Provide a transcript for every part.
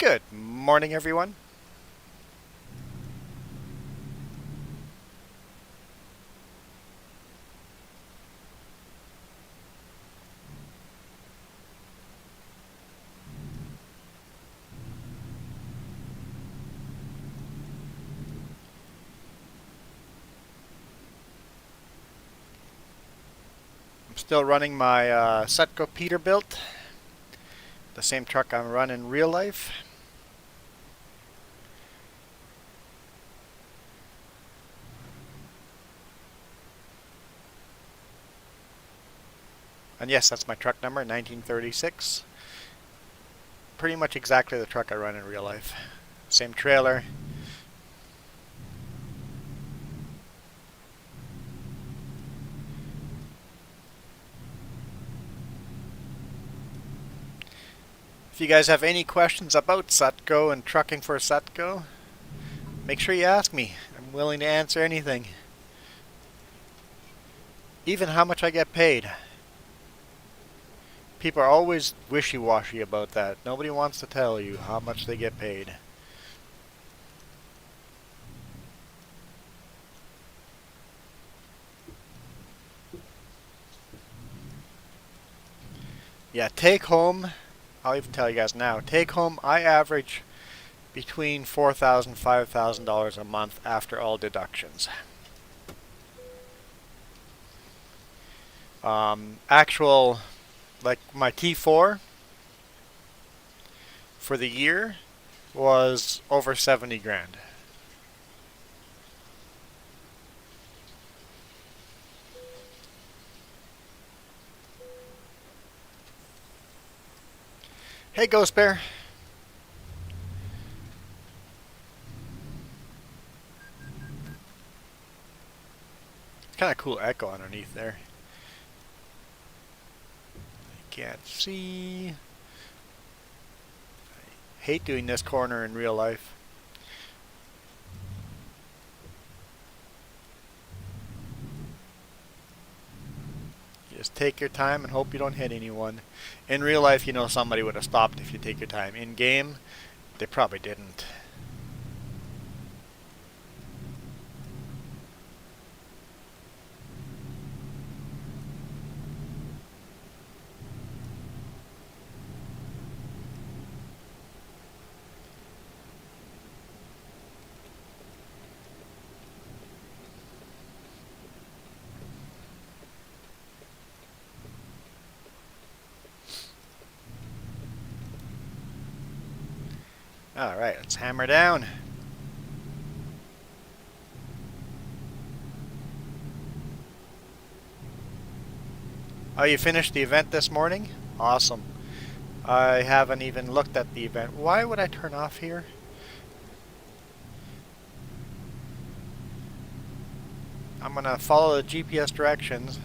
Good morning, everyone. I'm still running my Sutco Peterbilt, the same truck I run in real life. And yes, that's my truck number, 1936. Pretty much exactly the truck I run in real life. Same trailer. If you guys have any questions about Sutco and trucking for Sutco, make sure you ask me. I'm willing to answer anything. Even how much I get paid. People are always wishy-washy about that. Nobody wants to tell you how much they get paid. Yeah, take home, I'll even tell you guys now, take home I average between $4,000 and $5,000 a month after all deductions. Actual, like my T4 for the year was over 70 grand. Hey, Ghost Bear. It's kind of cool echo underneath there. I can't see. I hate doing this corner in real life. You just take your time and hope you don't hit anyone. In real life, you know somebody would have stopped if you take your time. In game, they probably didn't. Alright, let's hammer down. Oh, you finished the event this morning? Awesome. I haven't even looked at the event. Why would I turn off here? I'm gonna follow the GPS directions.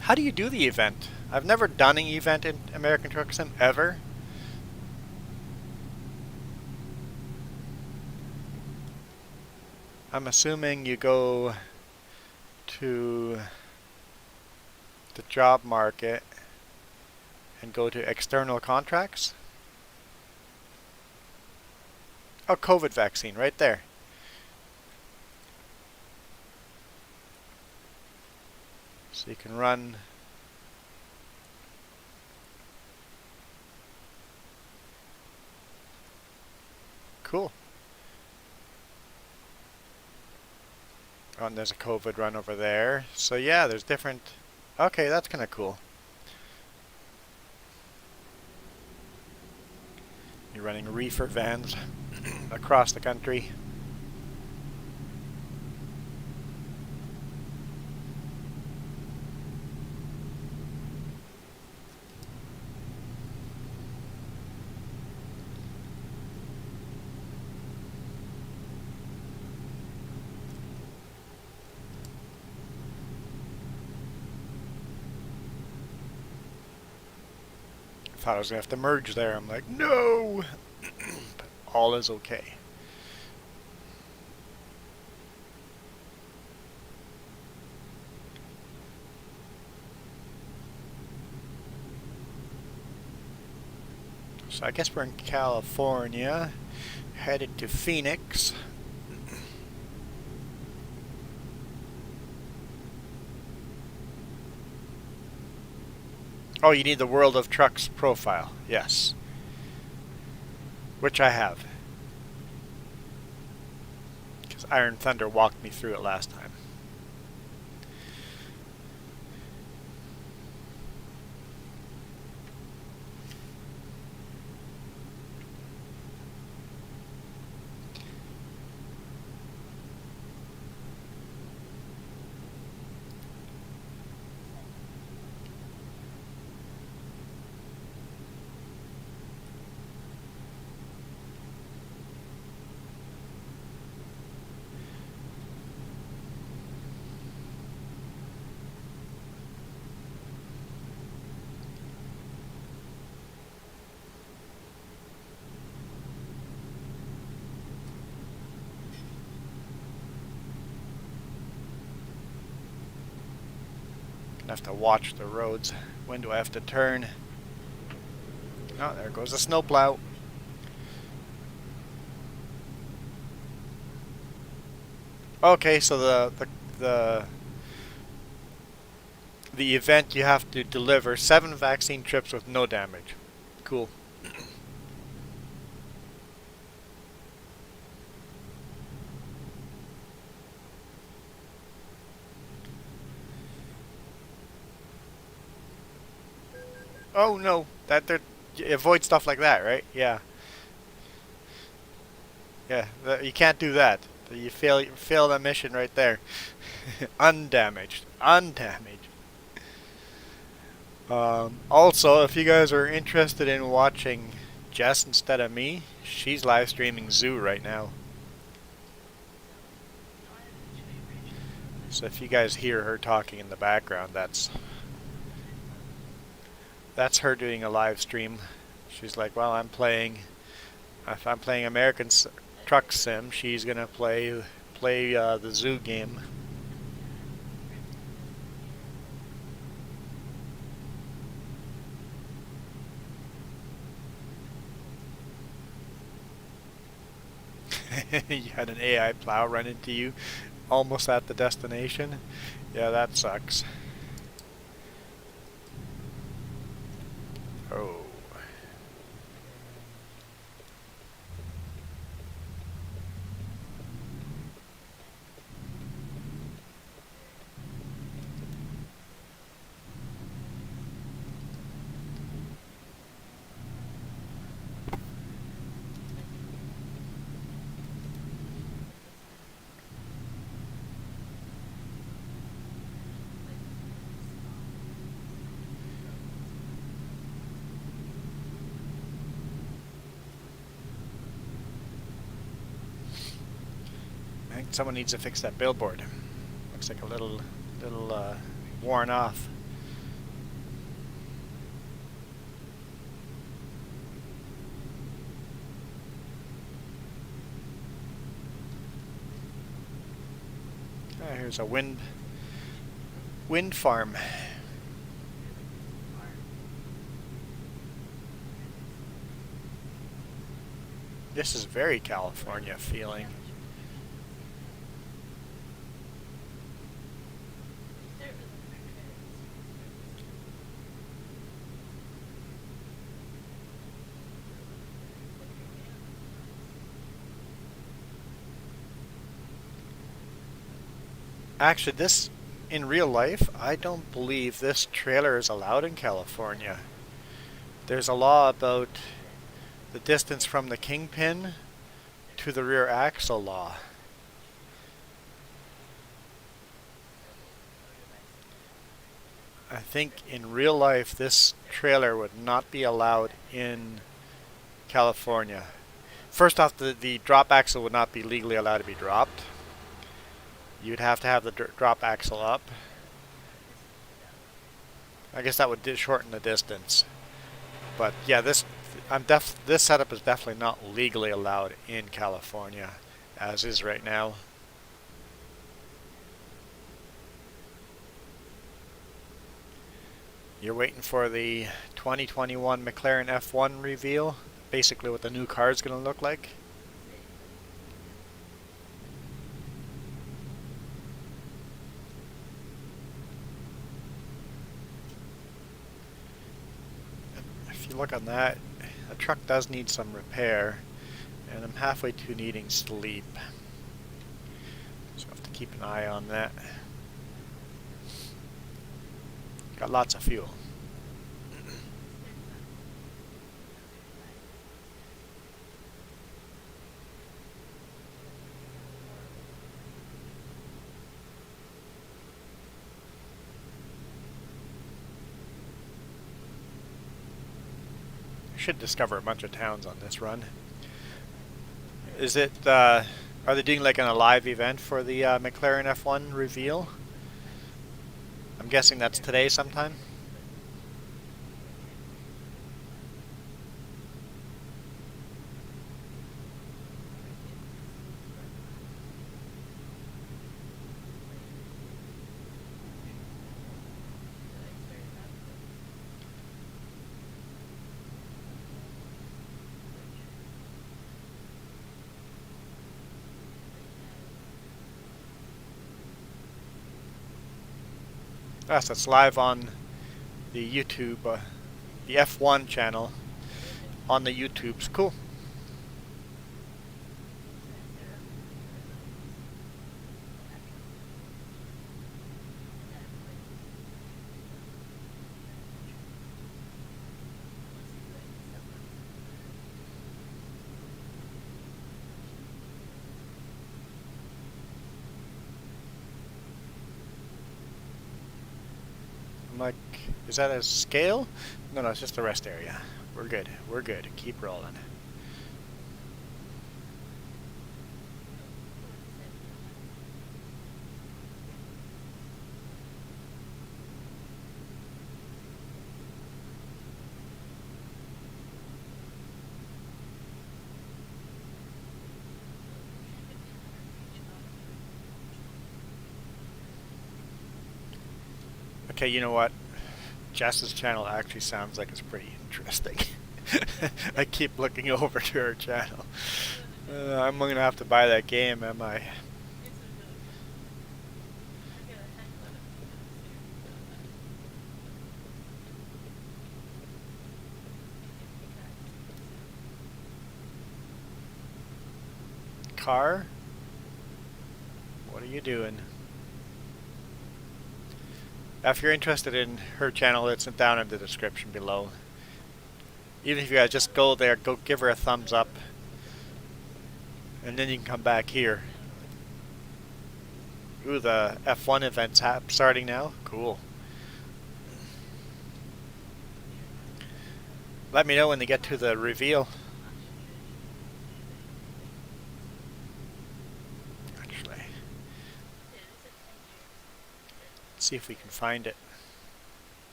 How do you do the event? I've never done an event in American Truck Sim ever. I'm assuming you go to the job market and go to external contracts. Oh, COVID vaccine, right there. So you can run. Cool. Oh, and there's a COVID run over there. So yeah, there's different. Okay, that's kind of cool. You're running reefer vans across the country. Thought I was gonna have to merge there. I'm like, no! But all is okay. So I guess we're in California, headed to Phoenix. Oh, you need the World of Trucks profile. Yes. Which I have. Because Iron Thunder walked me through it last time. I have to watch the roads. When do I have to turn? Oh, there goes the snowplow. Okay, so the event, you have to deliver 7 vaccine trips with no damage. Cool. Oh no, avoid stuff like that, right? Yeah, yeah. You can't do that. You fail the mission right there. Undamaged, undamaged. Also, if you guys are interested in watching Jess instead of me, she's live streaming Zoo right now. So if you guys hear her talking in the background, that's her doing a live stream. She's like, well, if I'm playing American Truck Sim, she's gonna play the Zoo game. You had an AI plow run into you almost at the destination. Yeah, that sucks. Oh. I think someone needs to fix that billboard. Looks like a little worn off. Here's a wind farm. This is very California feeling. Actually, in real life, I don't believe this trailer is allowed in California. There's a law about the distance from the kingpin to the rear axle law. I think in real life this trailer would not be allowed in California. First off, the drop axle would not be legally allowed to be dropped. You'd have to have the drop axle up. I guess that would shorten the distance. But yeah, this setup is definitely not legally allowed in California, as is right now. You're waiting for the 2021 McLaren F1 reveal, basically what the new car is going to look like. If you look on that, the truck does need some repair, and I'm halfway to needing sleep. So I have to keep an eye on that. Got lots of fuel. Should discover a bunch of towns on this run. Is it, are they doing like a live event for the McLaren F1 reveal? I'm guessing that's today sometime. Yes, that's live on the YouTube, the F1 channel on the YouTubes. Cool. I'm like, is that a scale? No, no, it's just a rest area. We're good. We're good. Keep rolling. Okay, you know what? Jess's channel actually sounds like it's pretty interesting. I keep looking over to her channel. I'm gonna have to buy that game, am I? Car? What are you doing? If you're interested in her channel, it's down in the description below. Even if you guys just go there, go give her a thumbs up, and then you can come back here. Ooh, the F1 event's starting now? Cool. Let me know when they get to the reveal. Actually, let's see if we can find it.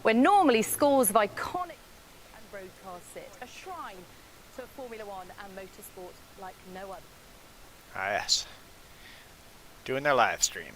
Where normally scores of iconic and broadcasts sit, a shrine to Formula One and motorsport like no other. Ah, yes. Doing their live stream.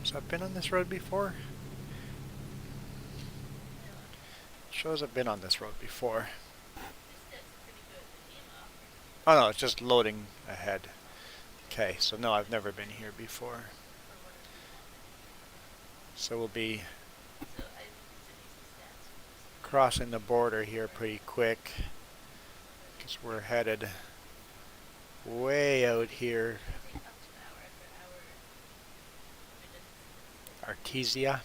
So I've been on this road before? Shows I've been on this road before. Oh no, it's just loading ahead. Okay, so no, I've never been here before. So we'll be crossing the border here pretty quick, because we're headed way out here. Artesia.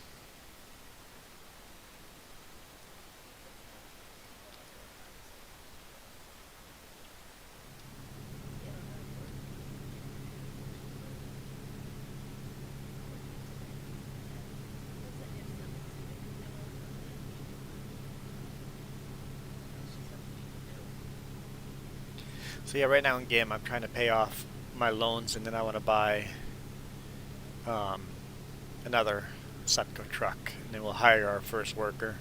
So yeah, right now in game, I'm trying to pay off my loans, and then I want to buy um, another Sutco truck, and then we'll hire our first worker.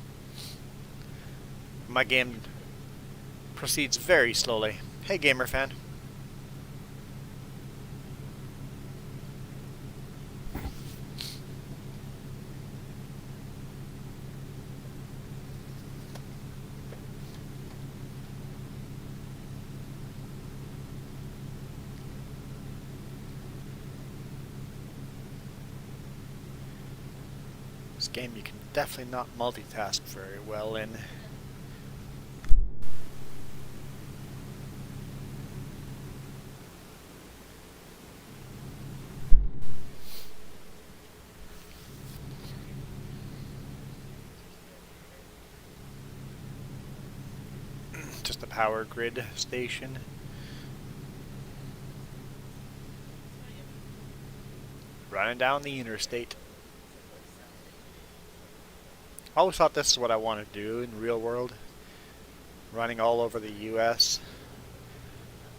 My game proceeds very slowly. Hey, gamer fan. This game you can definitely not multitask very well in. Just a power grid station. Running down the interstate. I always thought this is what I want to do in real world. Running all over the US.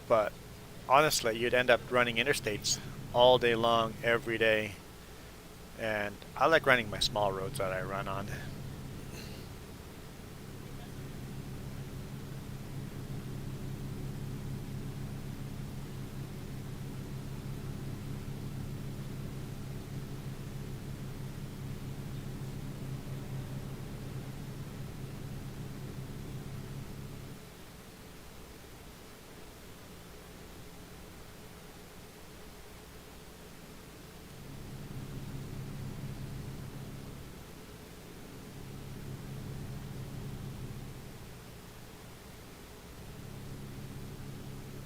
But honestly, you'd end up running interstates all day long, every day. And I like running my small roads that I run on.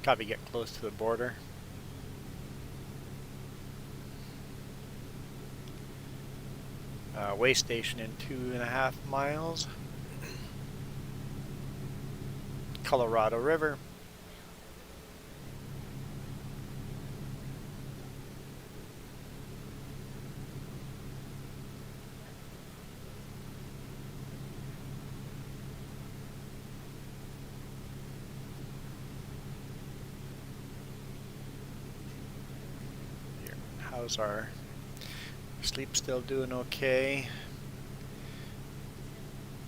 Gotta get close to the border. Way station in 2.5 miles. Colorado River. How's our sleep still doing okay?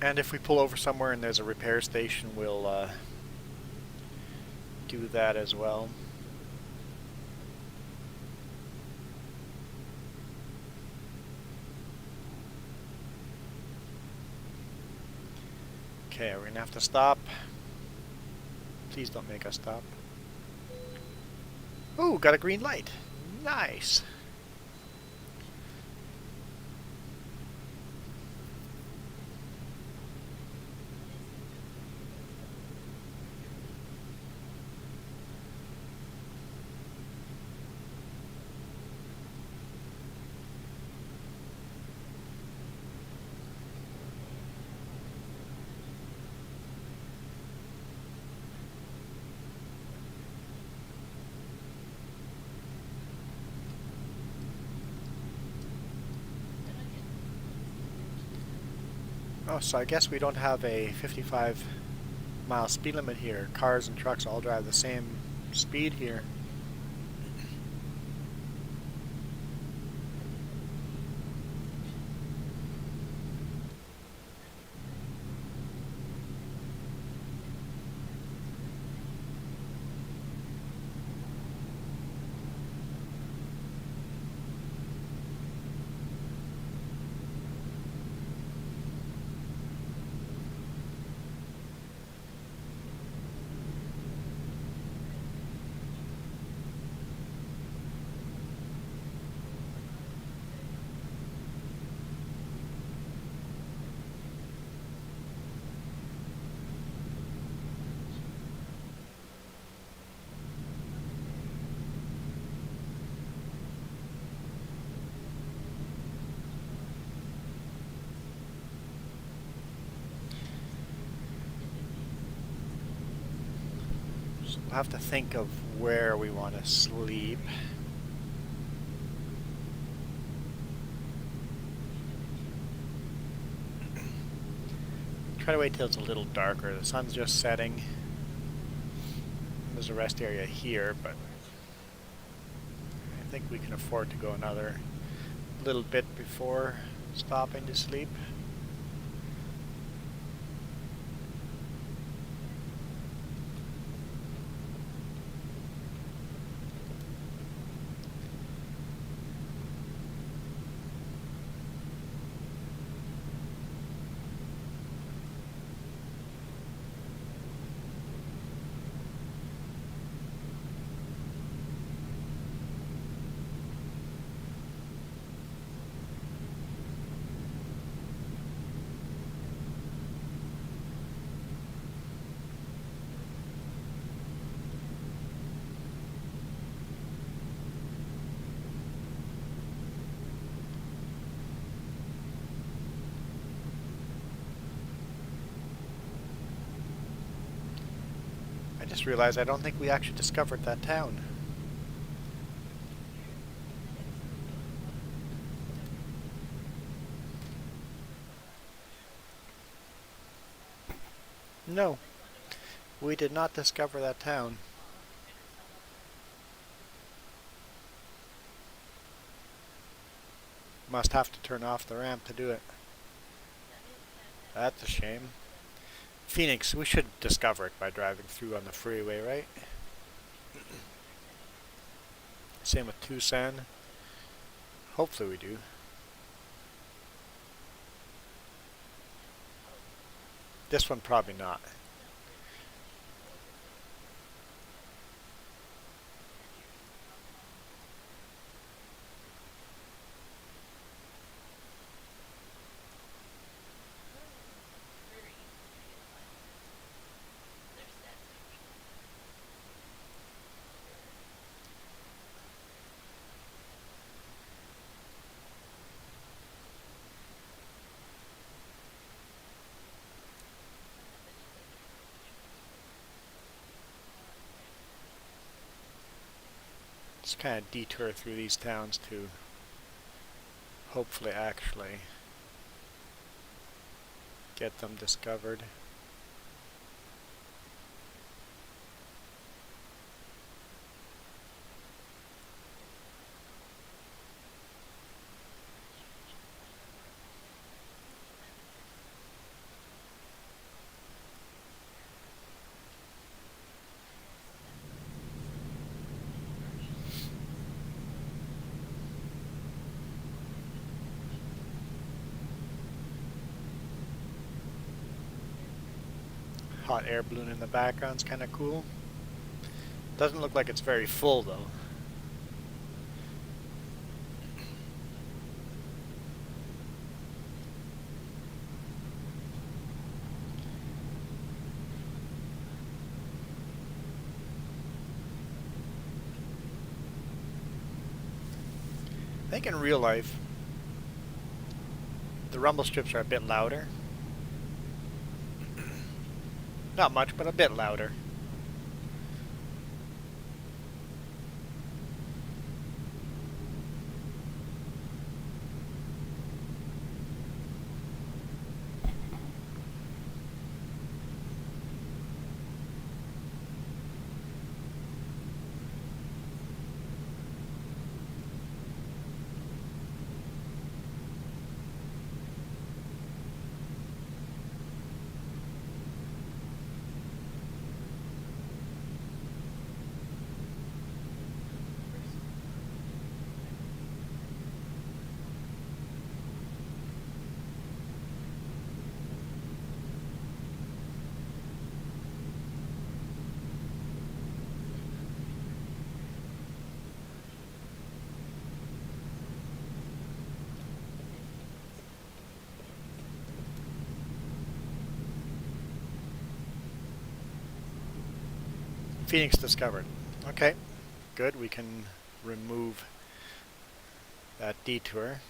And if we pull over somewhere and there's a repair station, we'll do that as well. Okay, we're gonna have to stop. Please don't make us stop. Ooh, got a green light. Nice. Oh, so I guess we don't have a 55-mile speed limit here. Cars and trucks all drive the same speed here. So we'll have to think of where we want to sleep. Try to wait till it's a little darker. The sun's just setting. there's a rest area here, but I think we can afford to go another little bit before stopping to sleep. I just realized I don't think we actually discovered that town. No, we did not discover that town. Must have to turn off the ramp to do it. That's a shame. Phoenix, we should discover it by driving through on the freeway, right? Same with Tucson. Hopefully we do. This one probably not. Just kind of detour through these towns to hopefully actually get them discovered. Hot air balloon in the background's kind of cool. Doesn't look like it's very full though. I think in real life, the rumble strips are a bit louder. Not much, but a bit louder. Phoenix discovered. Okay, good. We can remove that detour.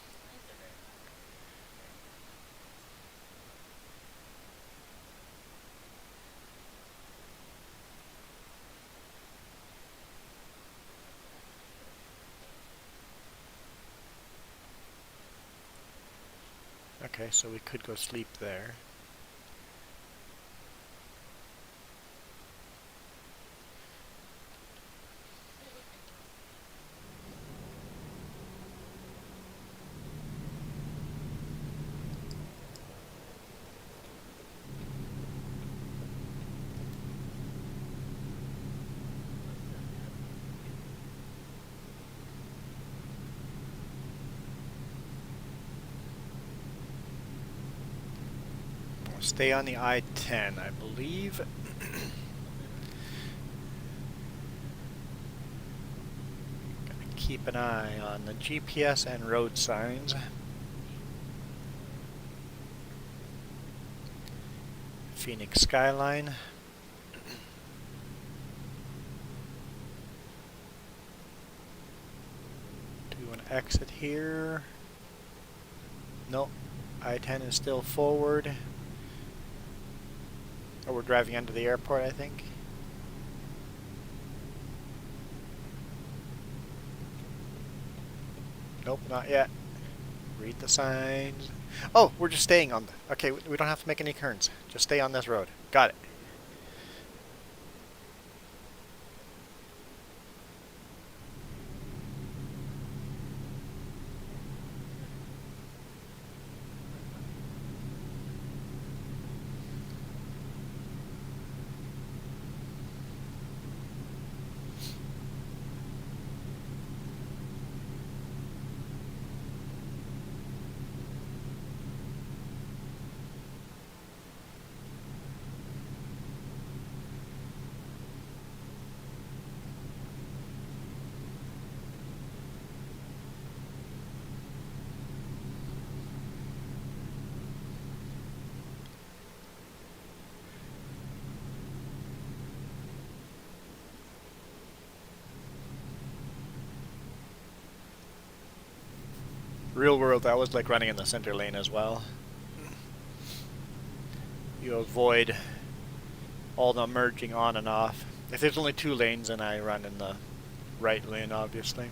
Okay, so we could go sleep there. stay on the I-10, I believe. Gotta keep an eye on the GPS and road signs. Phoenix skyline. Do an exit here. Nope. I-10 is still forward. Oh, we're driving into the airport, I think. Nope, not yet. Read the signs. Oh, we're just staying on the... Okay, we don't have to make any turns. Just stay on this road. Got it. Real world, that was like running in the center lane as well. You avoid all the merging on and off. If there's only 2 lanes, then I run in the right lane, obviously.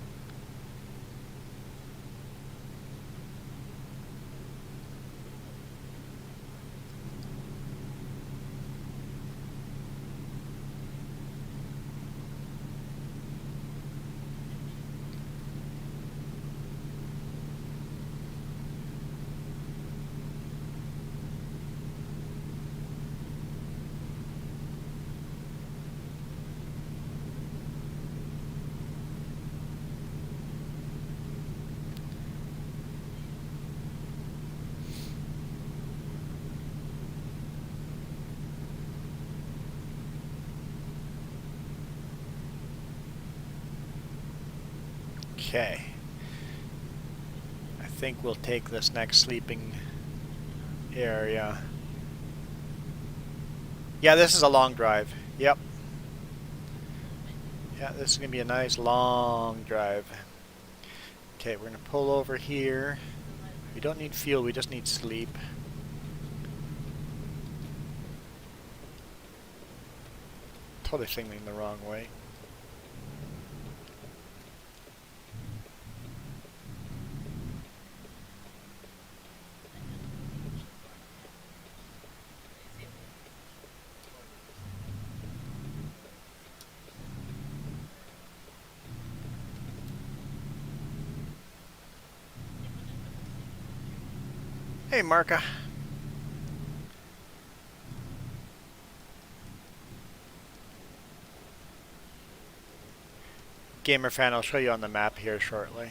Okay. I think we'll take this next sleeping area. Yeah, this is a long drive. Yep. Yeah, this is going to be a nice long drive. Okay, we're going to pull over here. We don't need fuel, we just need sleep. Totally signaling the wrong way. Hey, Marka. Gamer fan, I'll show you on the map here shortly.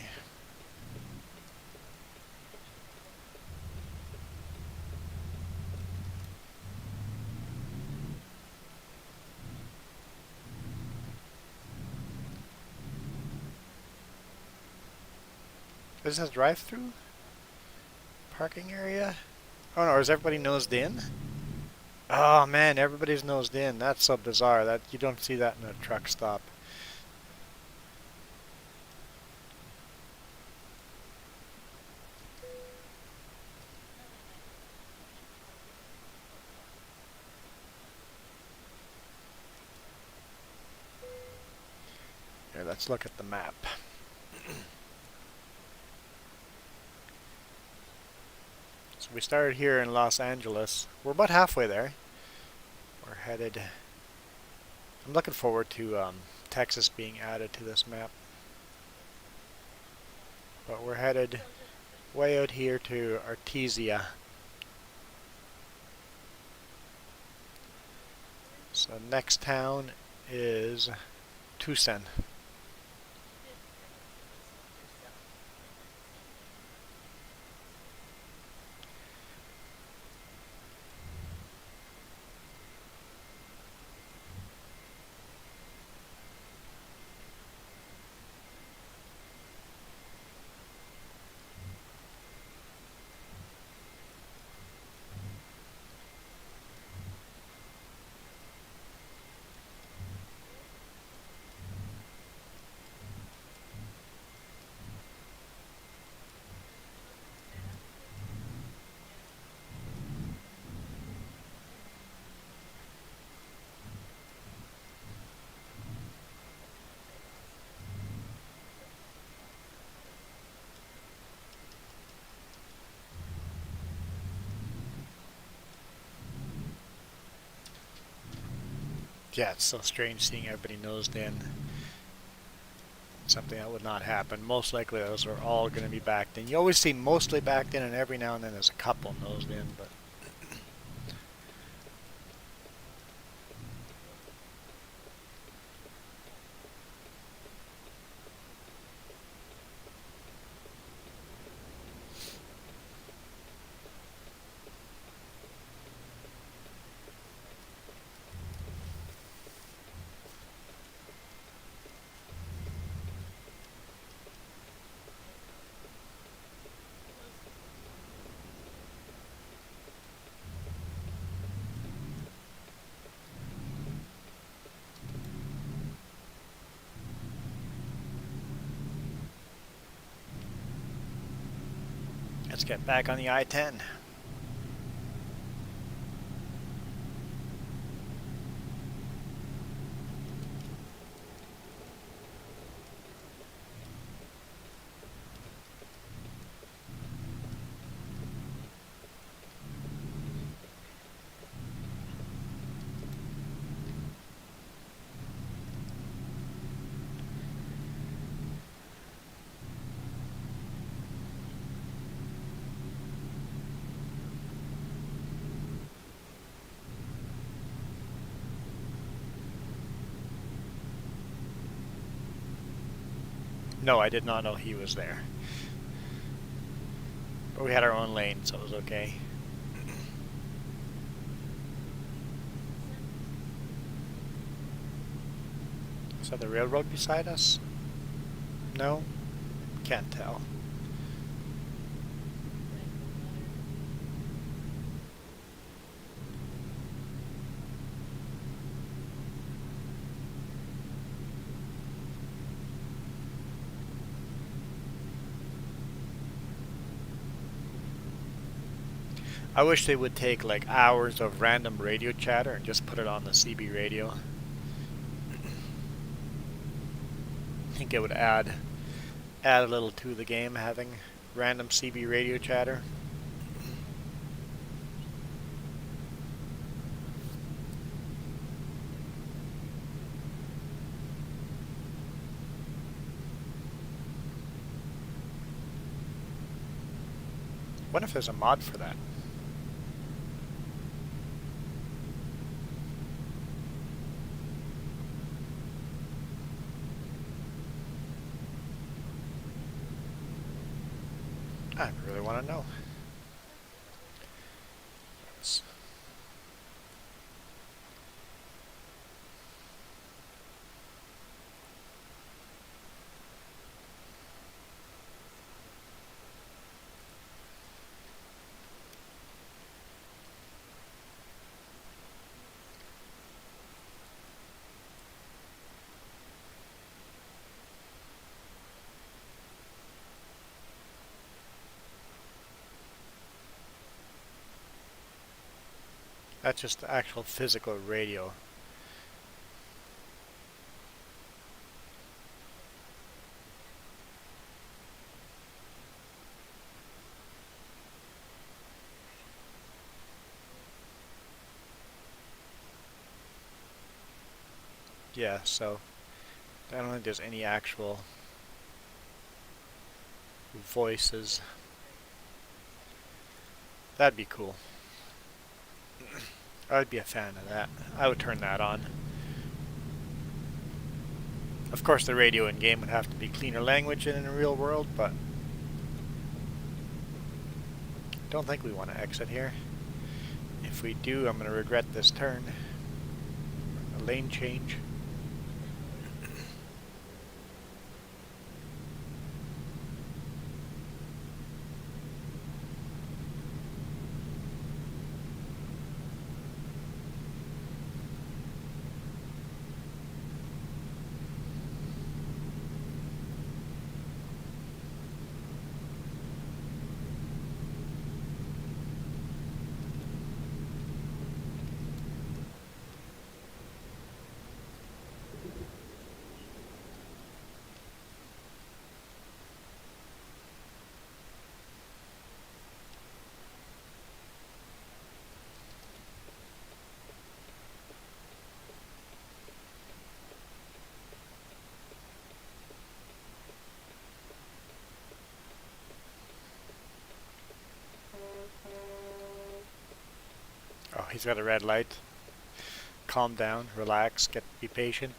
Is this a drive-through? Parking area? Oh no, is everybody nosed in? Oh man, everybody's nosed in. That's so bizarre. That you don't see that in a truck stop. Here, let's look at the map. So we started here in Los Angeles. We're about halfway there. We're headed... I'm looking forward to Texas being added to this map. But we're headed way out here to Artesia. So next town is Tucson. Yeah, it's so strange seeing everybody nosed in. Something that would not happen. Most likely those are all going to be backed in. You always see mostly backed in, and every now and then there's a couple nosed in, but let's get back on the I-10. No, I did not know he was there. But we had our own lane, so it was okay. Is that the railroad beside us? No? Can't tell. I wish they would take like hours of random radio chatter and just put it on the CB radio. I think it would add a little to the game having random CB radio chatter. Wonder if there's a mod for that. I really want to know. That's just the actual physical radio. Yeah, so I don't think there's any actual voices. That'd be cool. I'd be a fan of that. I would turn that on. Of course, the radio in game would have to be cleaner language than in the real world, but I don't think we want to exit here. If we do, I'm going to regret this turn. A lane change. he's got a red light. Calm down, relax, be patient.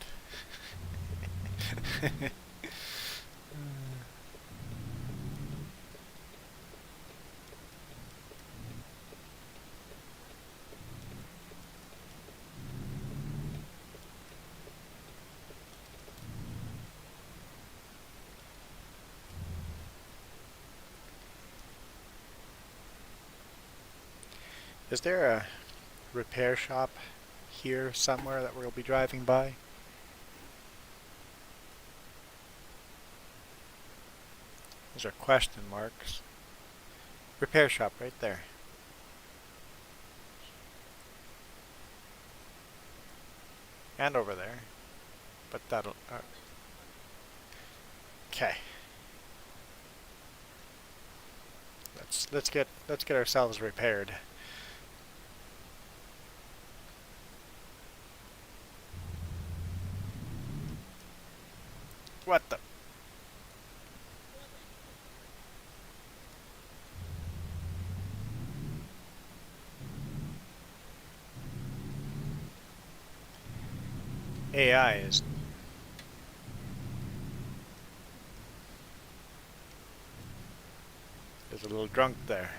Is there a repair shop here somewhere that we'll be driving by? Those are question marks. Repair shop right there. And over there. But that'll... okay. Let's get ourselves repaired. What the... AI is... is a little drunk there.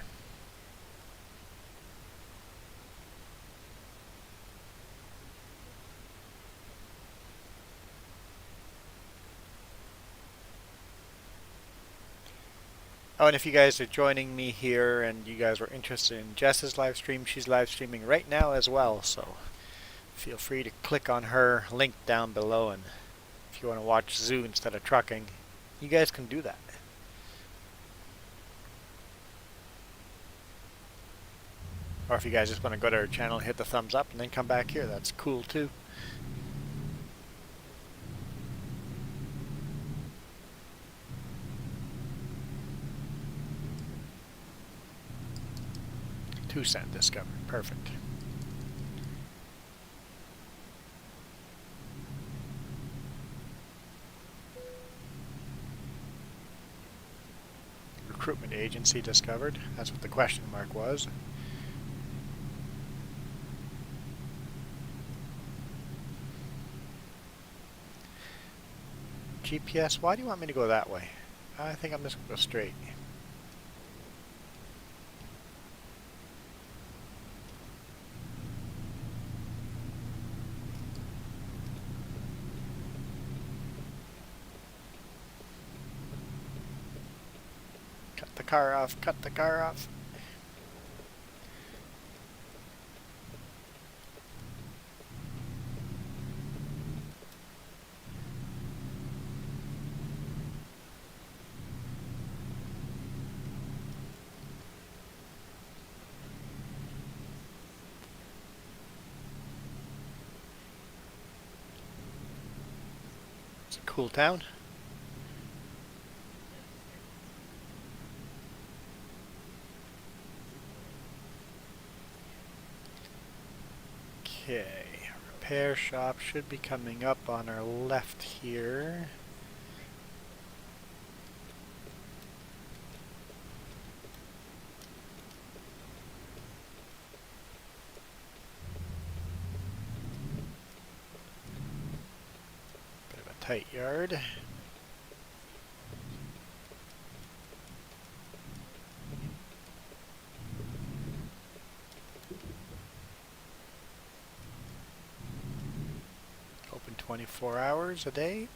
Oh, and if you guys are joining me here and you guys were interested in Jess's live stream, she's live streaming right now as well, so feel free to click on her link down below, and if you want to watch Zoo instead of trucking, you guys can do that. Or if you guys just want to go to her channel, hit the thumbs up, and then come back here, that's cool too. $2 discovered. Perfect. Recruitment agency discovered. That's what the question mark was. GPS, why do you want me to go that way? I think I'm just going to go straight. Cut the car off, cut the car off. It's a cool town. Okay, repair shop should be coming up on our left here. Bit of a tight yard. Open 24 hours a day.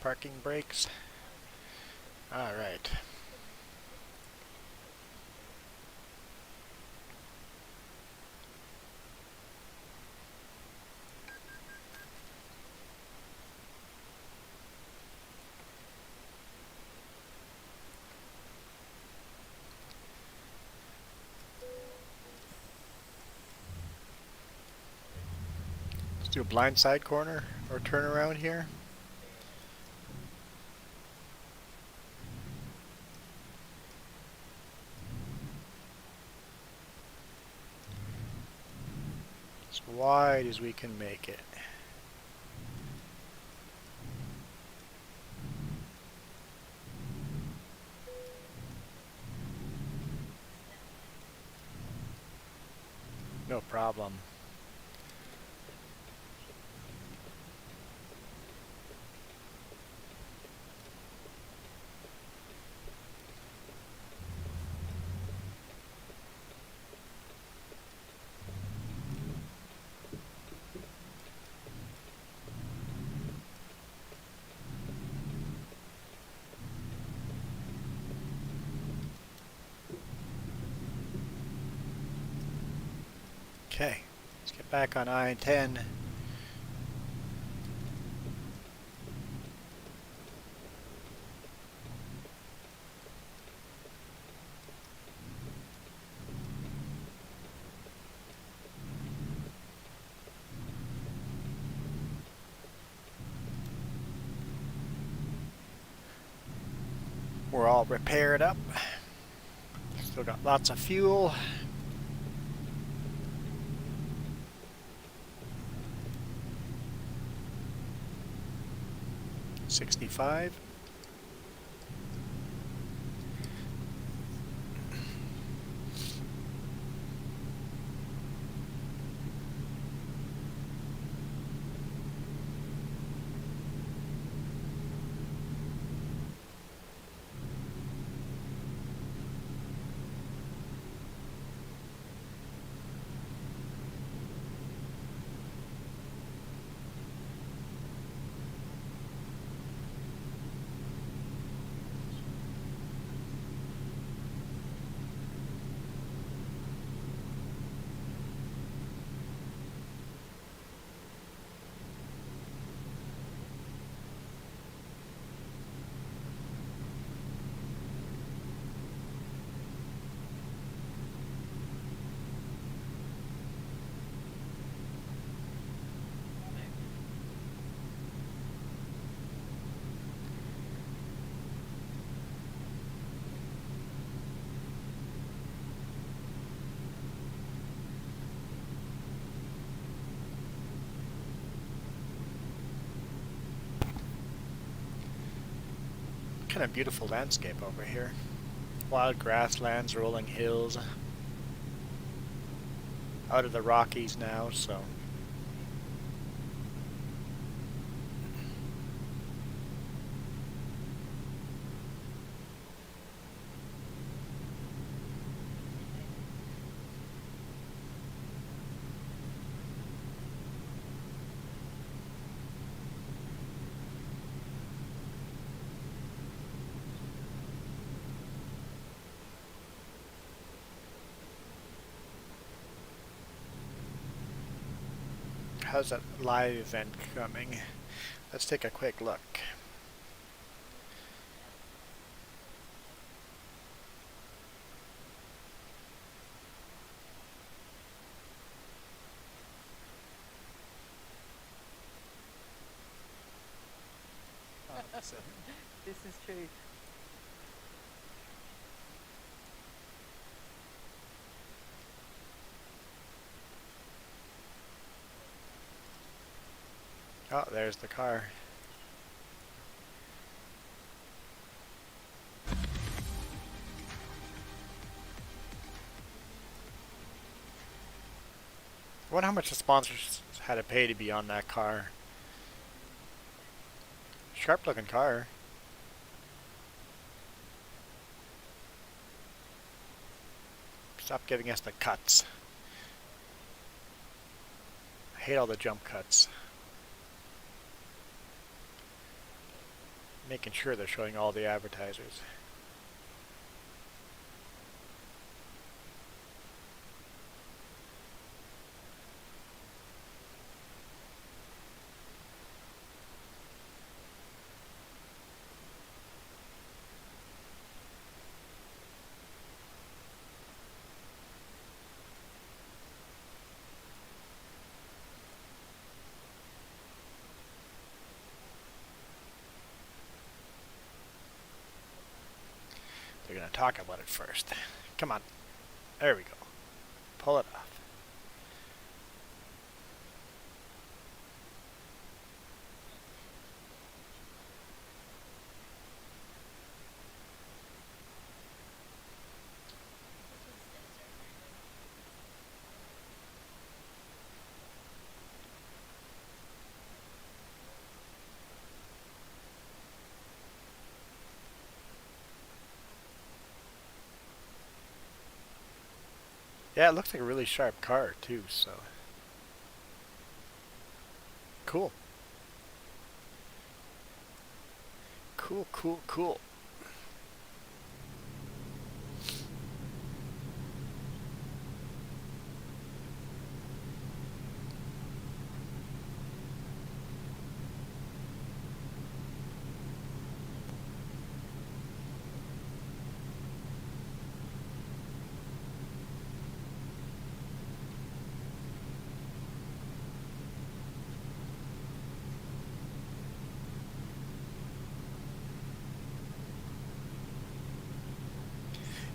Parking brakes. Alright. Let's do a blind side corner or turn around here. As wide as we can make it. problem. Okay, let's get back on I-10. We're all repaired up. Still got lots of fuel. $65. Kind of beautiful landscape over here. Wild grasslands, rolling hills. Out of the Rockies now, so how's that live event coming? Let's take a quick look. This is true. Oh, there's the car. I wonder how much the sponsors had to pay to be on that car. Sharp looking car. Stop giving us the cuts. I hate all the jump cuts. Making sure they're showing all the advertisers. They're going to talk about it first. Come on. There we go. Pull it off. Yeah, it looks like a really sharp car too, so cool. Cool, cool, cool.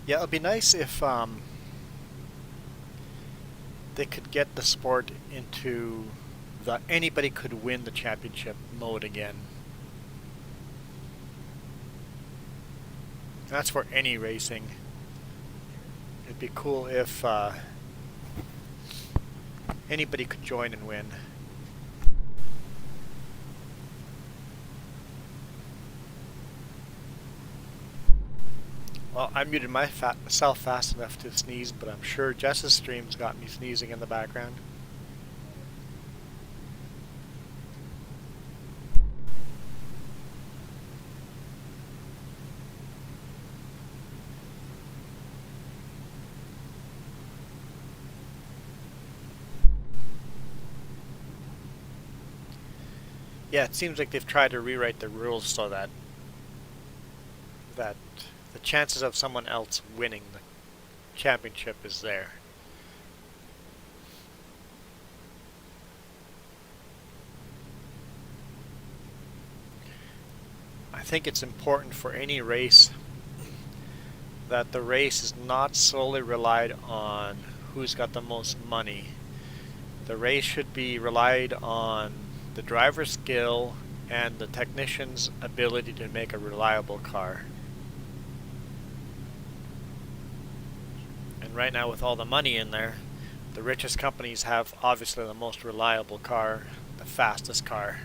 Yeah, it'd be nice if they could get the sport into the anybody could win the championship mode again. And that's for any racing. It'd be cool if anybody could join and win. Well, I muted myself fast enough to sneeze, but I'm sure Jess's stream's got me sneezing in the background. Yeah, it seems like they've tried to rewrite the rules so that the chances of someone else winning the championship is there. I think it's important for any race that the race is not solely relied on who's got the most money. The race should be relied on the driver's skill and the technician's ability to make a reliable car. And right now, with all the money in there, the richest companies have obviously the most reliable car, the fastest car.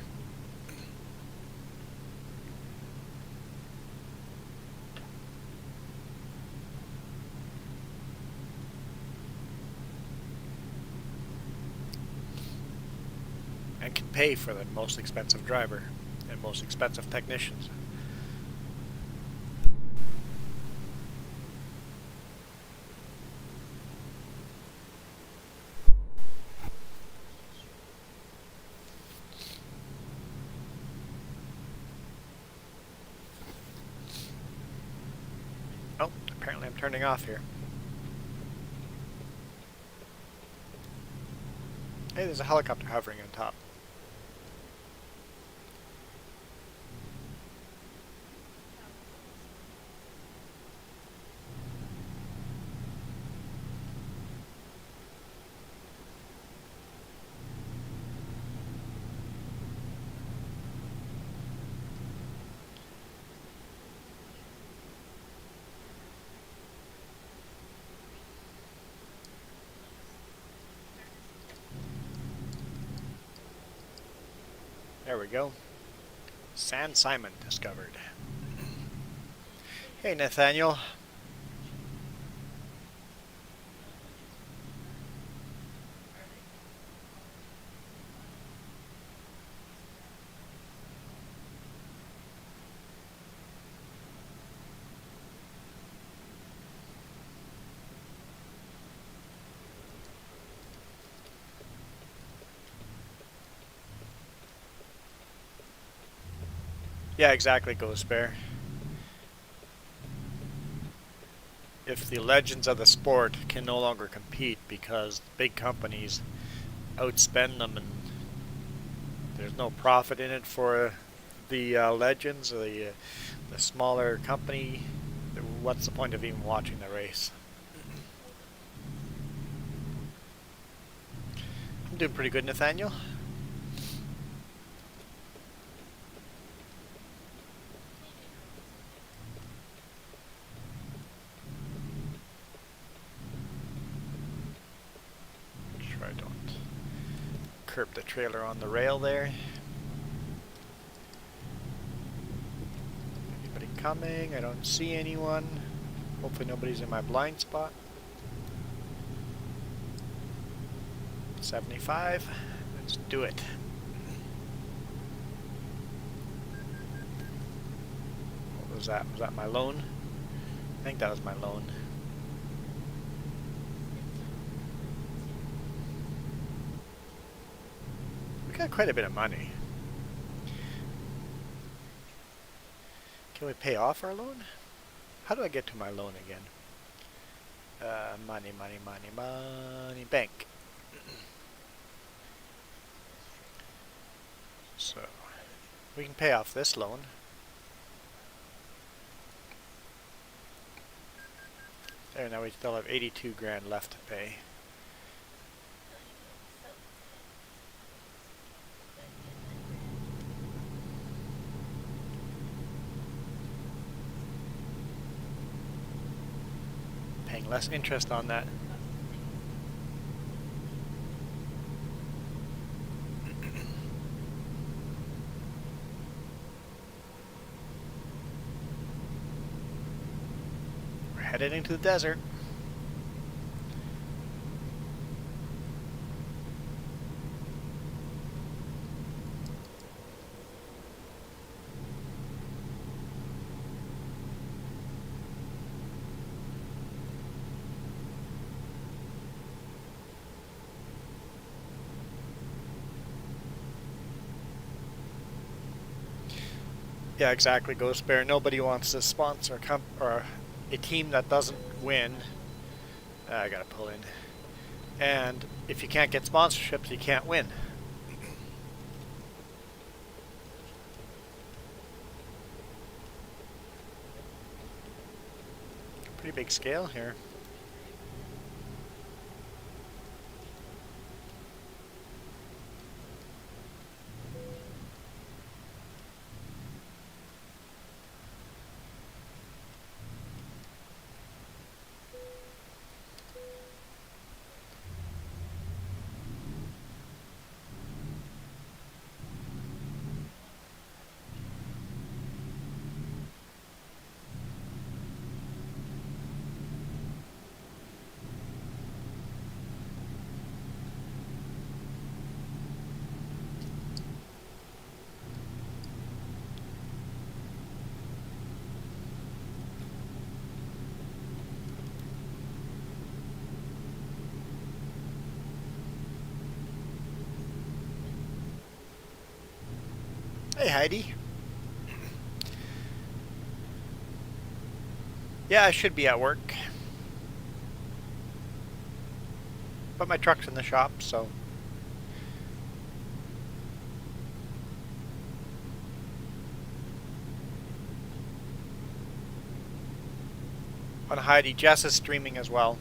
And can pay for the most expensive driver and most expensive technicians. Oh, apparently I'm turning off here. Hey, there's a helicopter hovering on top. There we go. San Simon discovered. Hey, Nathaniel. Yeah, exactly, Ghost Bear. If the legends of the sport can no longer compete because big companies outspend them and there's no profit in it for the legends or the smaller company, what's the point of even watching the race? I'm doing pretty good, Nathaniel. Sure I don't curb the trailer on the rail there. Anybody coming? I don't see anyone. Hopefully nobody's in my blind spot. 75. Let's do it. What was that? Was that my loan? I think that was my loan. We got quite a bit of money. Can we pay off our loan? How do I get to my loan again? Money, money, money, money, bank. So, we can pay off this loan. There, now we still have 82 grand left to pay. Paying less interest on that. We're headed into the desert. Yeah, exactly, Ghost Bear. Nobody wants to sponsor a team that doesn't win. I gotta pull in. And if you can't get sponsorships, you can't win. Pretty big scale here. Hey, Heidi. Yeah, I should be at work. But my truck's in the shop, so. On Heidi, Jess is streaming as well.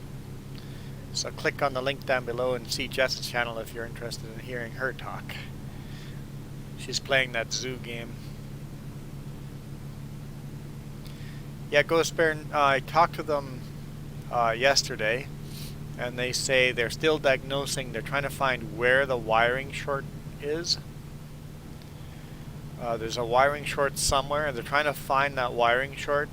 So click on the link down below and see Jess's channel if you're interested in hearing her talk. She's playing that zoo game. Yeah, Ghost Bear, I talked to them yesterday, and they say they're still diagnosing. They're trying to find where the wiring short is. There's a wiring short somewhere, and they're trying to find that wiring short.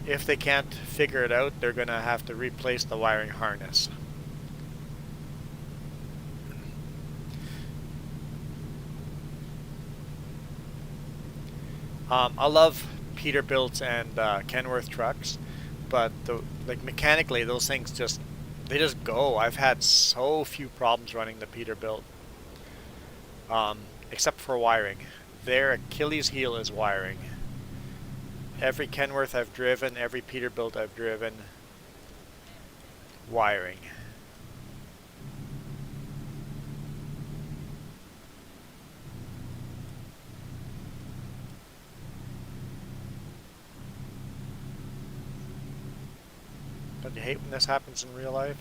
If they can't figure it out, they're going to have to replace the wiring harness. I love Peterbilt and Kenworth trucks, but like mechanically, those things they just go. I've had so few problems running the Peterbilt, except for wiring. Their Achilles heel is wiring. Every Kenworth I've driven, every Peterbilt I've driven, wiring. Don't you hate when this happens in real life?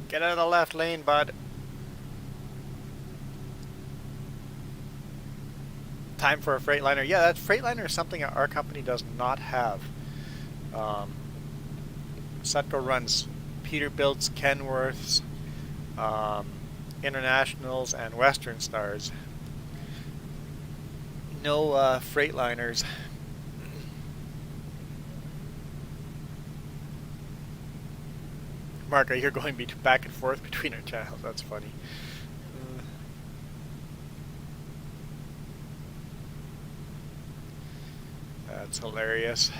Get out of the left lane, bud. Time for a Freightliner. Yeah, that Freightliner is something our company does not have. Um, Sutco runs Peterbilts, Kenworths, um, Internationals, and Western Stars. No Freightliners. Mark, you're going back and forth between our channels. That's funny. That's hilarious.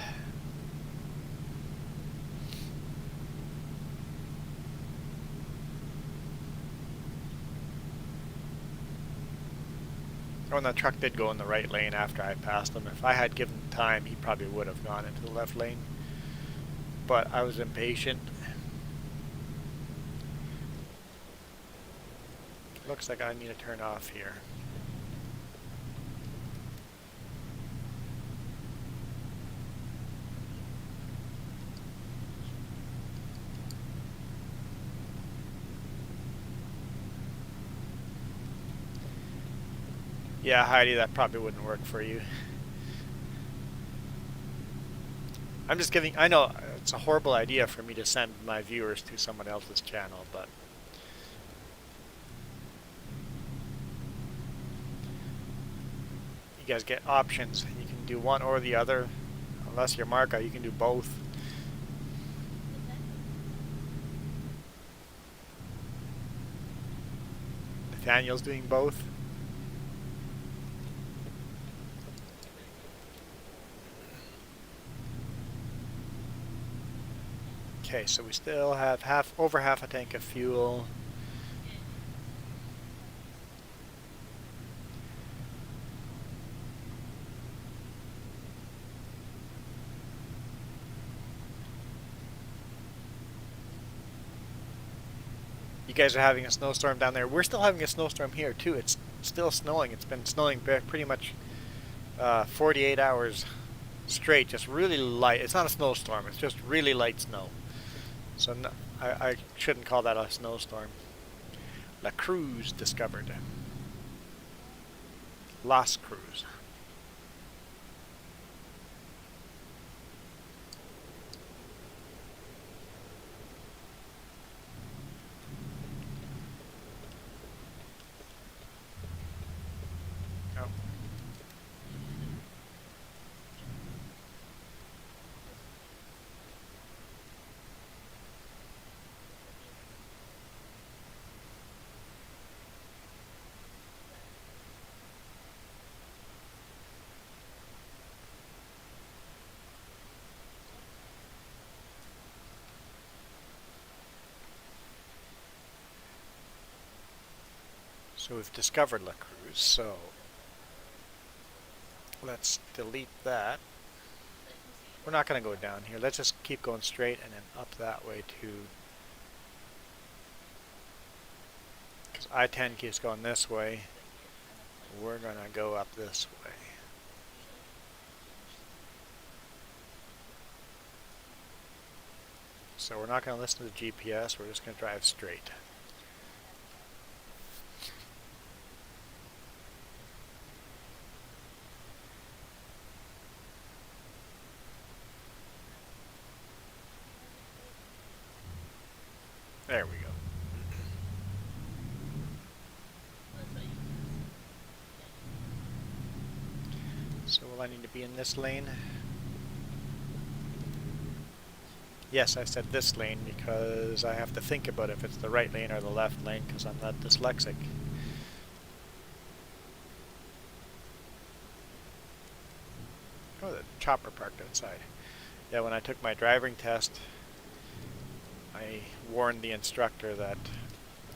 Oh, and that truck did go in the right lane after I passed him. If I had given time, he probably would have gone into the left lane. But I was impatient. Looks like I need to turn off here. Yeah, Heidi, that probably wouldn't work for you. I'm just giving... I know it's a horrible idea for me to send my viewers to someone else's channel, but... you guys get options. You can do one or the other. Unless you're Marka, you can do both. Nathaniel's doing both. Okay, so we still have over half a tank of fuel. You guys are having a snowstorm down there. We're still having a snowstorm here too. It's still snowing. It's been snowing pretty much 48 hours straight. Just really light. It's not a snowstorm. It's just really light snow. So no, I shouldn't call that a snowstorm. La Cruz discovered. Las Cruz. Oh. So we've discovered La Cruz, so let's delete that. We're not going to go down here. Let's just keep going straight and then up that way too. Because I-10 keeps going this way. We're going to go up this way. So we're not going to listen to the GPS. We're just going to drive straight. There we go. So will I need to be in this lane? Yes, I said this lane because I have to think about if it's the right lane or the left lane because I'm not dyslexic. Oh, the chopper parked outside. Yeah, when I took my driving test, I warned the instructor that,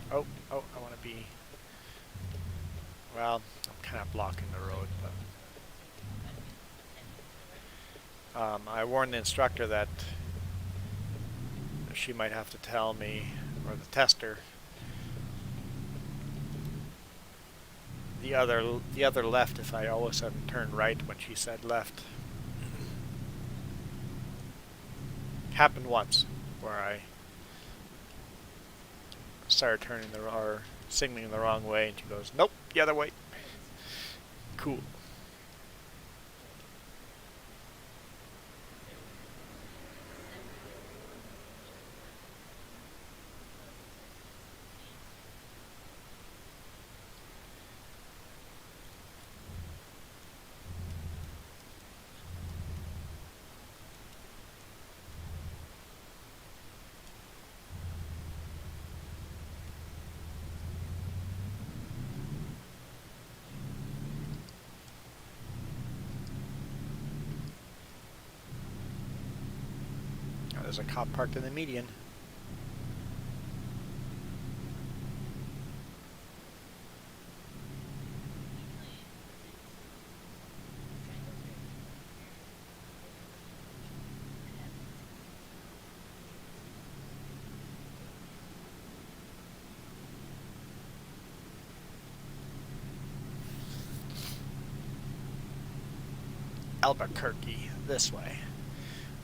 I want to be, well, I'm kind of blocking the road, but I warned the instructor that she might have to tell me, or the tester, the other left if I all of a sudden turn right when she said left. Happened once where I started turning or signaling the wrong way and she goes, nope, the other way. Cool. there's a cop parked in the median. Albuquerque, this way.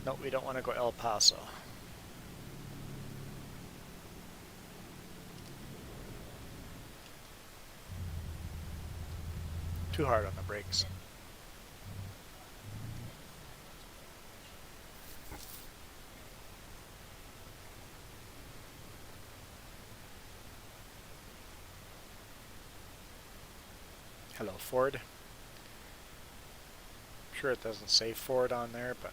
No, we don't want to go El Paso. Too hard on the brakes. Hello, Ford. I'm sure it doesn't say Ford on there, but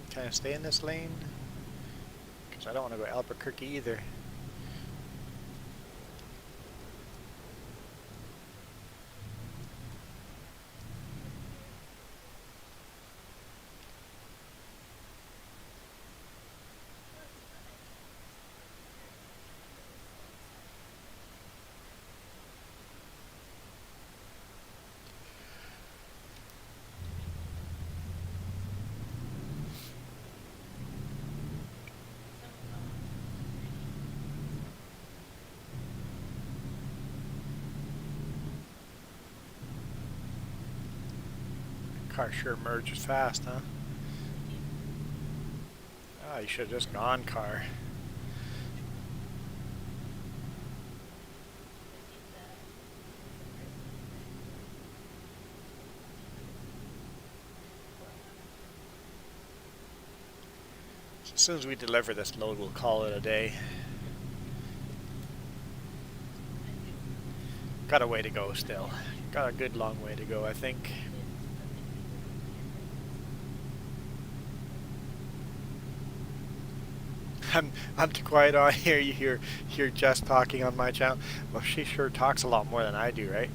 can I stay in this lane? Because I don't want to go Albuquerque either. Car sure merges fast, huh? Ah, you should have just gone car. So as soon as we deliver this load, we'll call it a day. Got a way to go still. Got a good long way to go, I think. I'm too quiet on here. You hear Jess talking on my channel. Well, she sure talks a lot more than I do, right?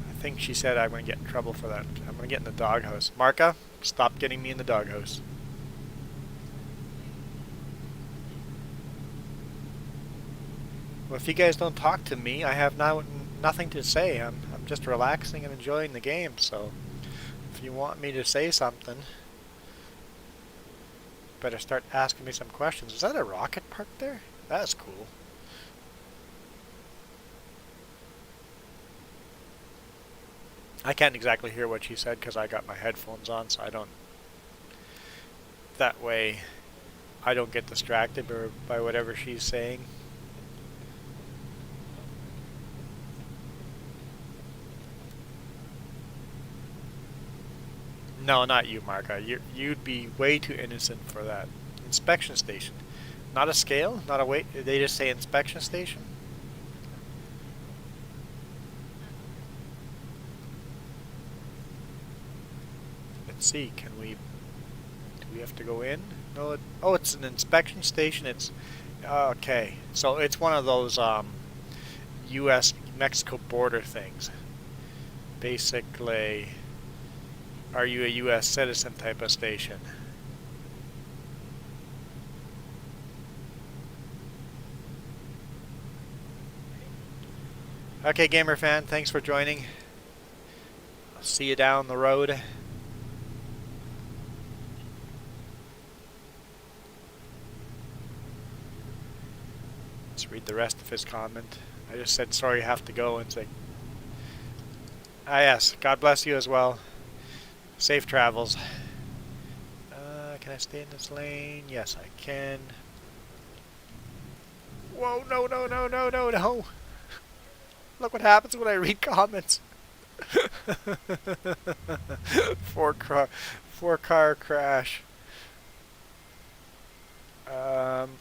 I think she said I'm going to get in trouble for that. I'm going to get in the doghouse. Marka, stop getting me in the doghouse. Well, if you guys don't talk to me, I have nothing to say. I'm just relaxing and enjoying the game, so if you want me to say something, better start asking me some questions. Is that a rocket parked there? That's cool. I can't exactly hear what she said because I got my headphones on, so I don't... That way, I don't get distracted by whatever she's saying. No, not you, Marka. You'd be way too innocent for that. Inspection station. Not a scale? Not a weight? They just say inspection station? Let's see, do we have to go in? No, oh, it's an inspection station. It's, okay. So it's one of those, U.S.-Mexico border things. Basically, are you a U.S. citizen type of station? Okay, gamer fan, thanks for joining. I'll see you down the road. Let's read the rest of his comment. I just said sorry you have to go and say, ah yes, God bless you as well. Safe travels. Can I stay in this lane? Yes, I can. Whoa, no, no, no, no, no, no. Look what happens when I read comments. Four car crash. Um,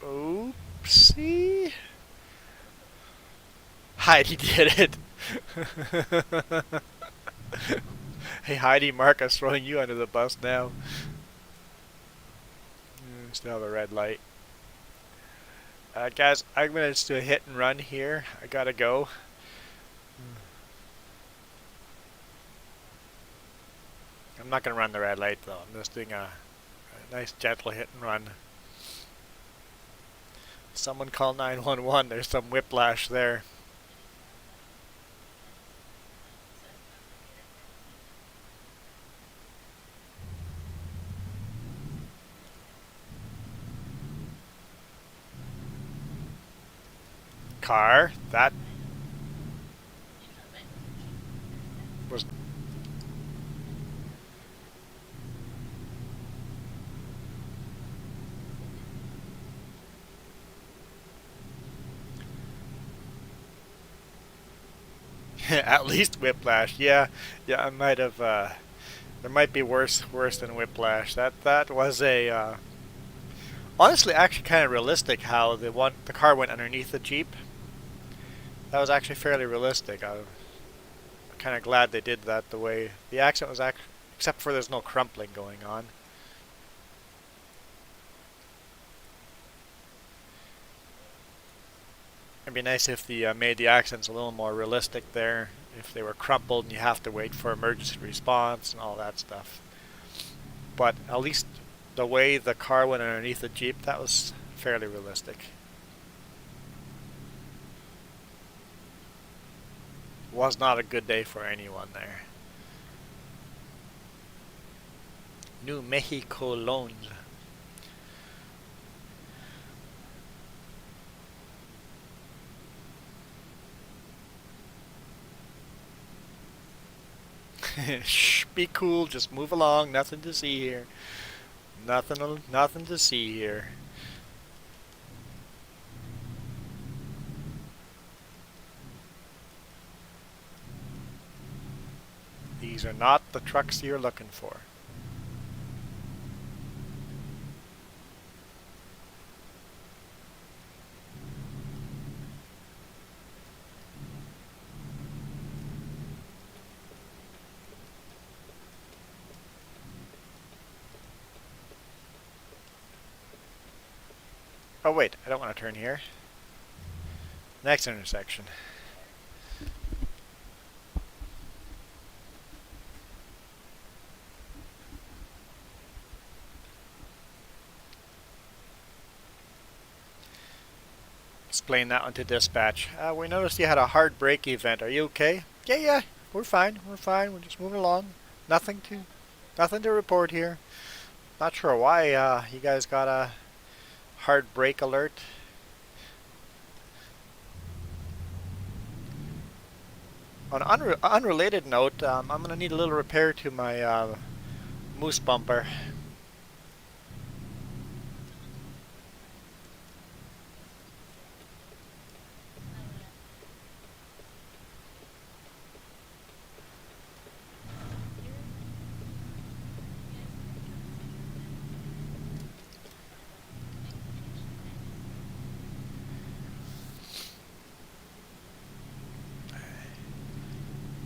oopsie. Heidi did it. Hey Heidi, Marcus throwing you under the bus now. Still have a red light. Guys, I'm gonna just do a hit and run here. I gotta go. I'm not gonna run the red light though. I'm just doing a nice gentle hit and run. Someone call 911. There's some whiplash there. Car, that was at least whiplash. Yeah, yeah. I might have. There might be worse than whiplash. That was a honestly actually kind of realistic how the car went underneath the Jeep. That was actually fairly realistic. I'm kind of glad they did that the way the accident was actually, except for there's no crumpling going on. It'd be nice if the made the accidents a little more realistic there. If they were crumpled and you have to wait for emergency response and all that stuff. But at least the way the car went underneath the Jeep, that was fairly realistic. Was not a good day for anyone there. New Mexico loans. Shh, be cool, just move along, nothing to see here. Nothing to see here. These are not the trucks you're looking for. Oh wait, I don't want to turn here. Next intersection. Explain that one to dispatch. We noticed you had a hard brake event. Are you okay? Yeah, we're fine. We're fine. We're just moving along. Nothing to report here. Not sure why you guys got a hard brake alert. On an unrelated note, I'm going to need a little repair to my moose bumper.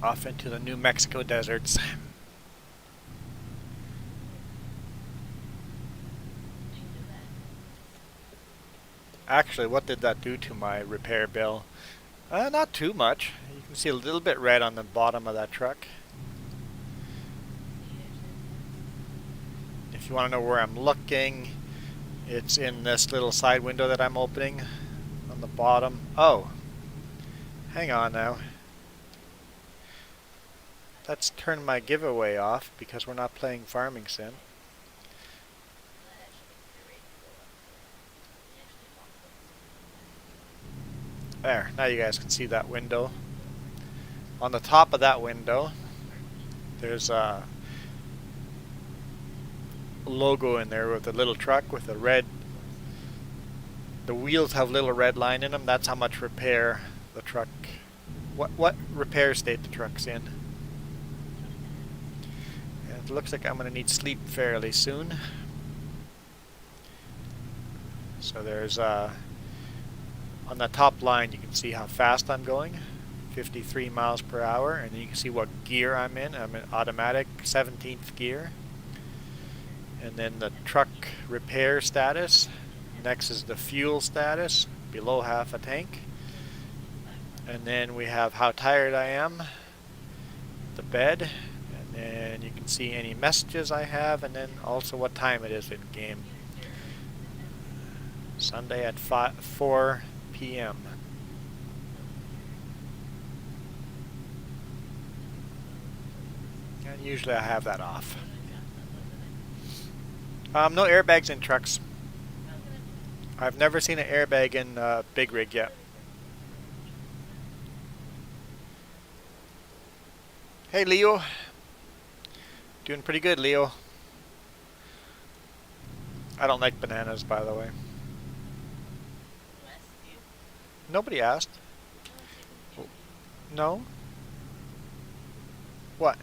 Off into the New Mexico deserts. Actually, what did that do to my repair bill? Not too much. You can see a little bit red on the bottom of that truck. If you want to know where I'm looking, it's in this little side window that I'm opening on the bottom. Oh, hang on now. Let's turn my giveaway off because we're not playing Farming Sim. There, now you guys can see that window. On the top of that window, there's a logo in there with a little truck with a red. The wheels have little red line in them. That's how much repair the truck. What repair state the truck's in. It looks like I'm going to need sleep fairly soon. So there's on the top line you can see how fast I'm going, 53 miles per hour, and you can see what gear I'm in. I'm in automatic 17th gear. And then the truck repair status. Next is the fuel status, below half a tank. And then we have how tired I am, the bed, and then you can see any messages I have, and then also what time it is in game. Sunday at 4 p.m. And usually I have that off. No airbags in trucks. I've never seen an airbag in big rig yet. Hey Leo. Doing pretty good, Leo. I don't like bananas, by the way. Nobody asked. No? What?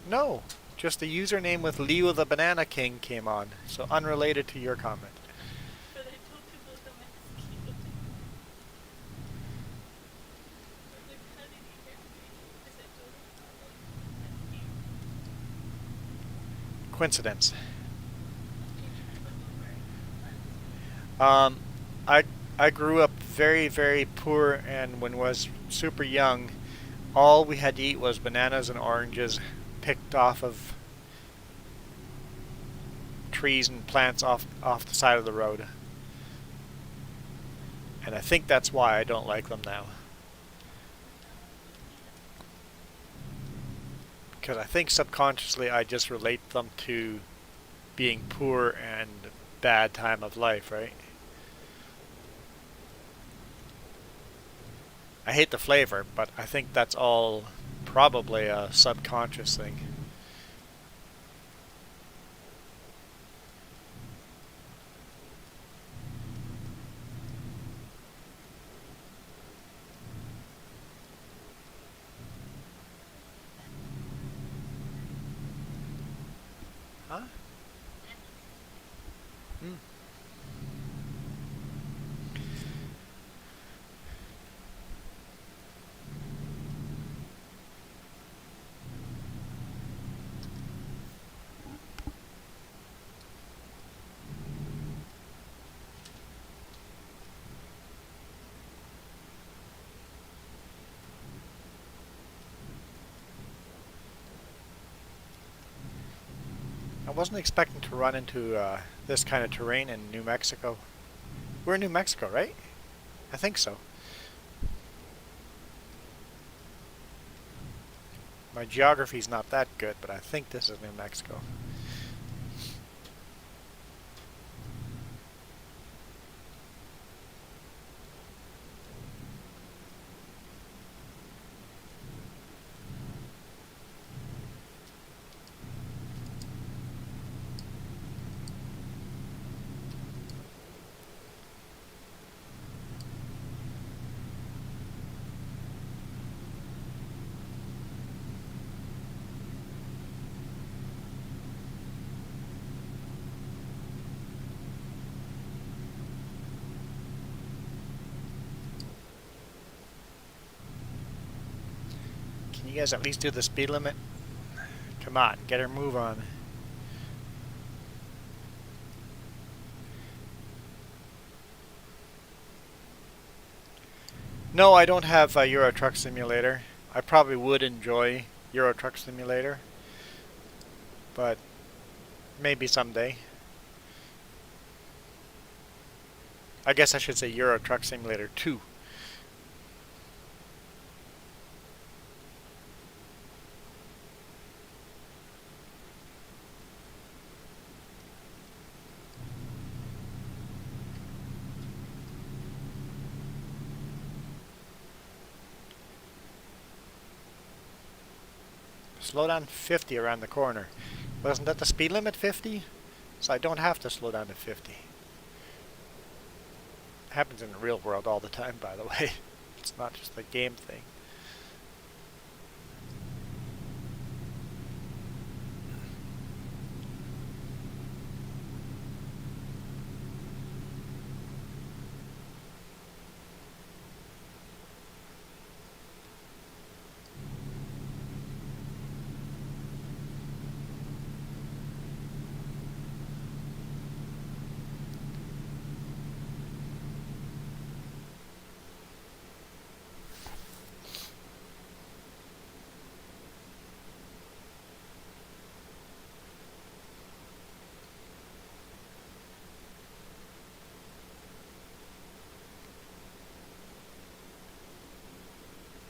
No. Just the username with Leo the Banana King came on, so unrelated to your comment. But I talked about the mosquito. I was like, how did he hear me? Because I told him about the mosquito. Coincidence. Okay, I grew up very, very poor, and when I was super young, all we had to eat was bananas and oranges picked off of trees and plants off the side of the road. And I think that's why I don't like them now. Because I think subconsciously I just relate them to being poor and bad time of life, right? I hate the flavor, but I think that's all probably a subconscious thing. Huh? Hmm. I wasn't expecting to run into this kind of terrain in New Mexico. We're in New Mexico, right? I think so. My geography's not that good, but I think this is New Mexico. Can you guys at least do the speed limit? Come on, get her move on. No, I don't have Euro Truck Simulator. I probably would enjoy Euro Truck Simulator, but maybe someday. I guess I should say Euro Truck Simulator 2. Slow down 50 around the corner. Wasn't that the speed limit, 50? So I don't have to slow down to 50. Happens in the real world all the time, by the way. It's not just a game thing.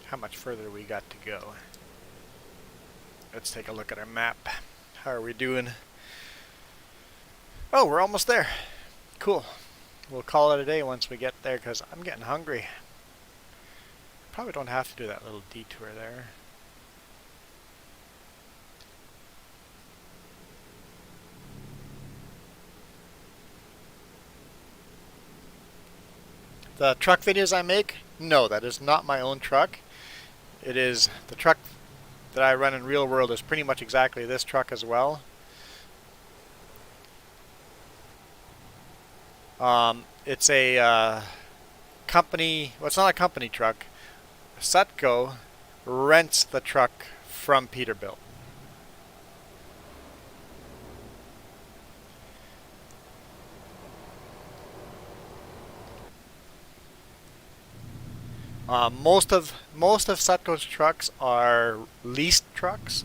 how much further we got to go. Let's take a look at our map. How are we doing? Oh, we're almost there. Cool. We'll call it a day once we get there because I'm getting hungry. Probably don't have to do that little detour there. The truck videos I make, no, that is not my own truck. It is the truck that I run in real world is pretty much exactly this truck as well. It's a company, well, it's not a company truck. Sutco rents the truck from Peterbilt. Most of Sutco's trucks are leased trucks.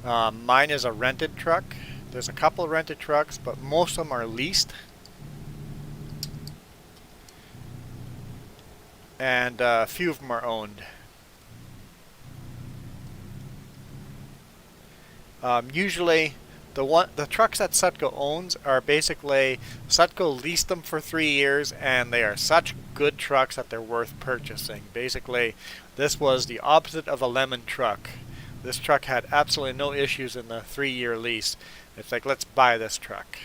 Mine is a rented truck. There's a couple of rented trucks, but most of them are leased. And a few of them are owned. Usually, the trucks that Sutco owns are basically Sutco leased them for 3 years, and they are such good trucks that they're worth purchasing. Basically, this was the opposite of a lemon truck. This truck had absolutely no issues in the 3-year lease. It's like, let's buy this truck.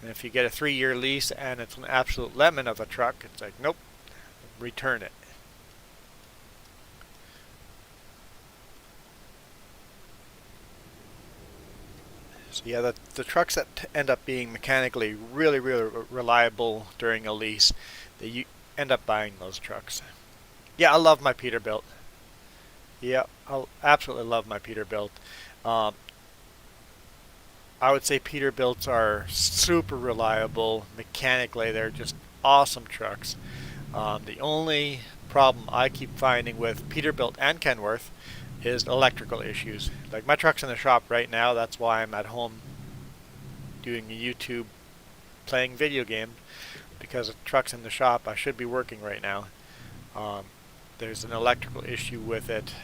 And if you get a 3-year lease and it's an absolute lemon of a truck, it's like, nope, return it. So yeah, the trucks that end up being mechanically really reliable during a lease, you end up buying those trucks. Yeah, I love my Peterbilt. Yeah, I absolutely love my Peterbilt. Um, I would say Peterbilts are super reliable mechanically. They're just awesome trucks. The only problem I keep finding with Peterbilt and Kenworth is electrical issues. Like my truck's in the shop right now. That's why I'm at home doing YouTube, playing video games, because the truck's in the shop. I should be working right now. There's an electrical issue with it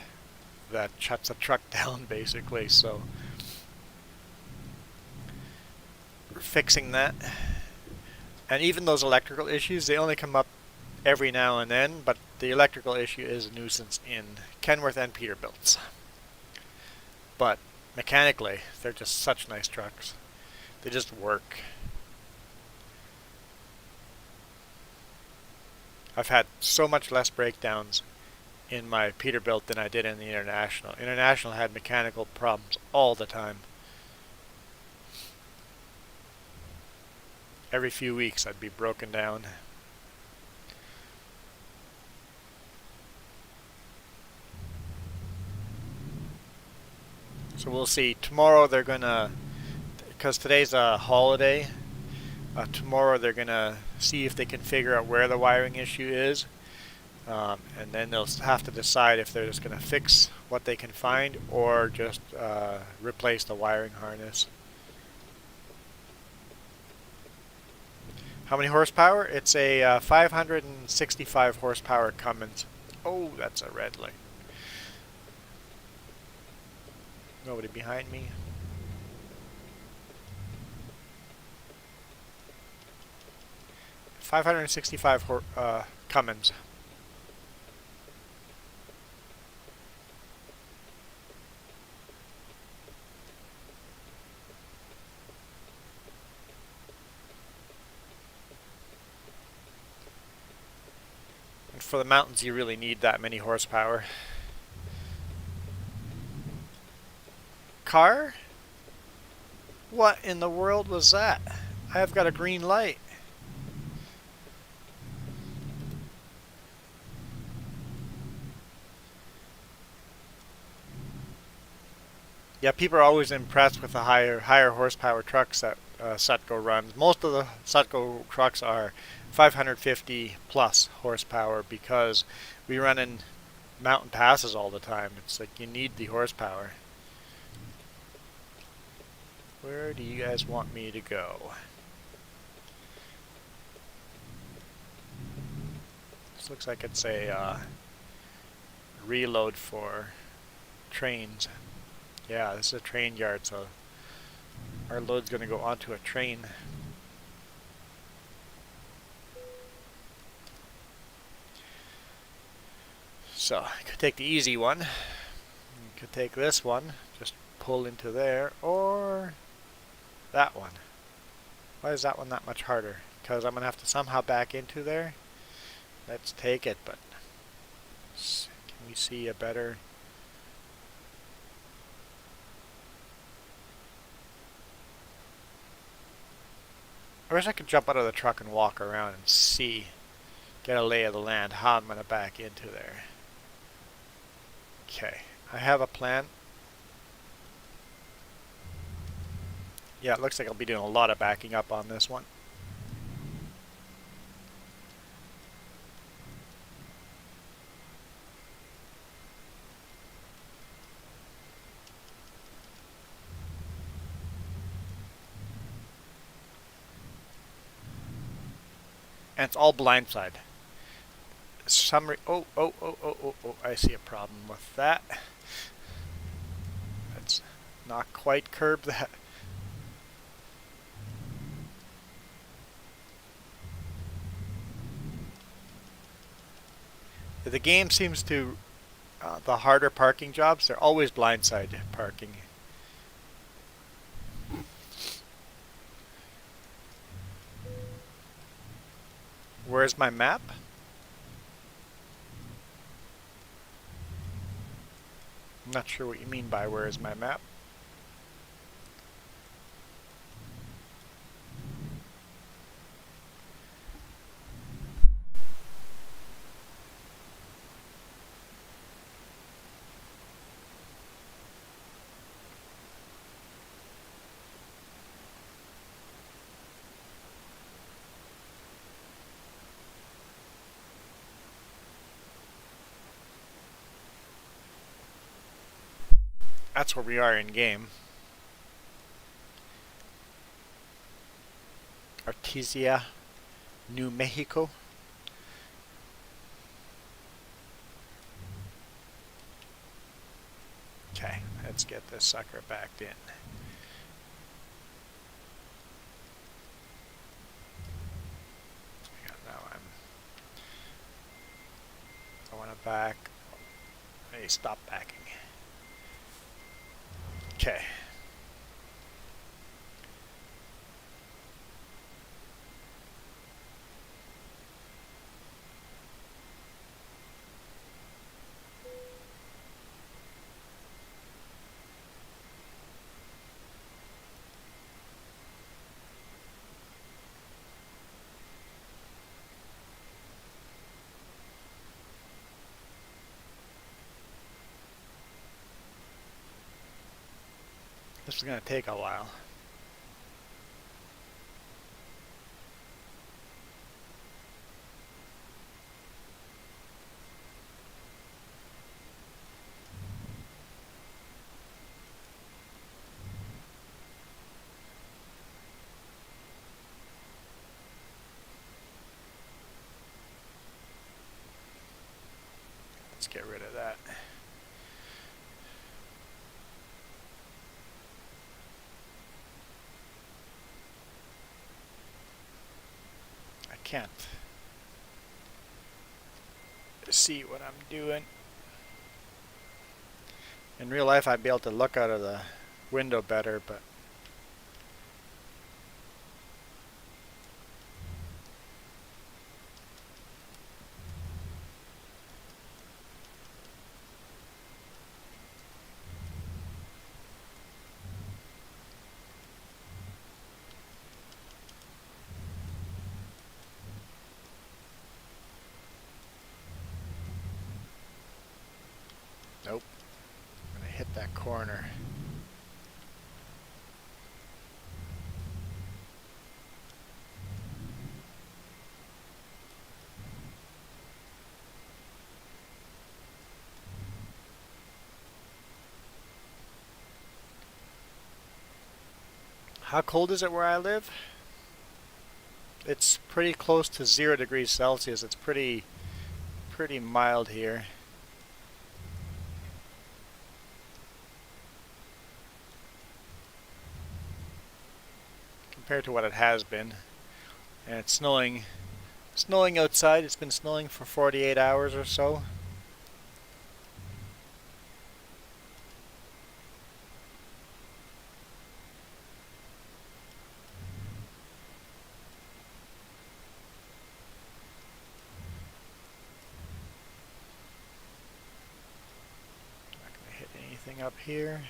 that shuts the truck down basically. So we're fixing that. And even those electrical issues, they only come up every now and then, but the electrical issue is a nuisance in Kenworth and Peterbilts. But mechanically, they're just such nice trucks. They just work. I've had so much less breakdowns in my Peterbilt than I did in the International. International had mechanical problems all the time. Every few weeks I'd be broken down. So we'll see. Tomorrow they're gonna, because today's a holiday, tomorrow they're gonna see if they can figure out where the wiring issue is, and then they'll have to decide if they're just gonna fix what they can find or just replace the wiring harness. How many horsepower? It's a 565 horsepower Cummins. Oh, that's a red light. Nobody behind me. .565 Cummins. And for the mountains, you really need that many horsepower. Car? What in the world was that? I have got a green light. Yeah, people are always impressed with the higher horsepower trucks that Sutco runs. Most of the Sutco trucks are 550 plus horsepower because we run in mountain passes all the time. It's like you need the horsepower. Where do you guys want me to go? This looks like it's a reload for trains. Yeah, this is a train yard, so our load's going to go onto a train. So I could take the easy one. You could take this one, just pull into there, or that one. Why is that one that much harder? Because I'm going to have to somehow back into there. Let's take it, but can we see a better... I wish I could jump out of the truck and walk around and see, get a lay of the land, how I'm going to back into there. Okay, I have a plan. Yeah, it looks like I'll be doing a lot of backing up on this one. And it's all blindside. Oh, I see a problem with that. Let's not quite curb that. The game seems to, the harder parking jobs, they're always blindside parking. Where's my map? I'm not sure what you mean by where is my map. That's where we are in game. Artesia, New Mexico. Okay, let's get this sucker backed in. Yeah, now I want to back. Hey, stop backing. Okay. This is going to take a while. Let's get rid of that. I can't see what I'm doing. In real life, I'd be able to look out of the window better, but nope. I'm going to hit that corner. How cold is it where I live? It's pretty close to 0 degrees Celsius. It's pretty mild here. compared to what it has been. And it's snowing outside. It's been snowing for 48 hours or so. Not going to hit anything up here.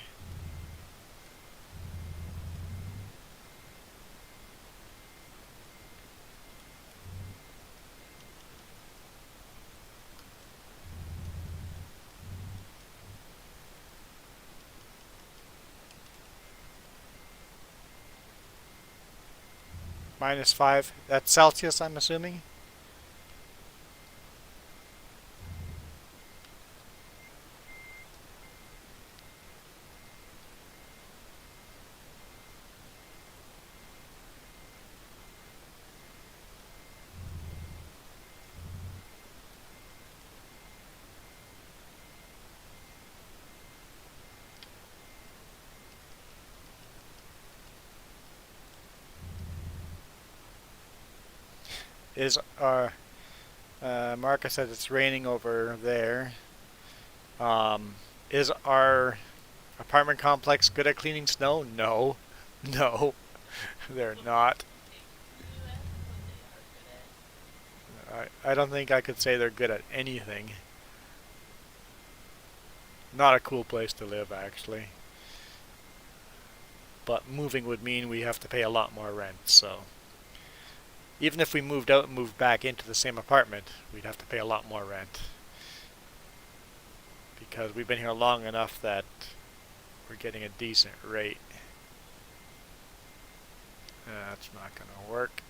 -5. That's Celsius, I'm assuming. Is our Marcus said it's raining over there. Is our apartment complex good at cleaning snow? No. No, they're not. I don't think I could say they're good at anything. Not a cool place to live, actually. But moving would mean we have to pay a lot more rent, so even if we moved out and moved back into the same apartment, we'd have to pay a lot more rent. Because we've been here long enough that we're getting a decent rate. That's not going to work.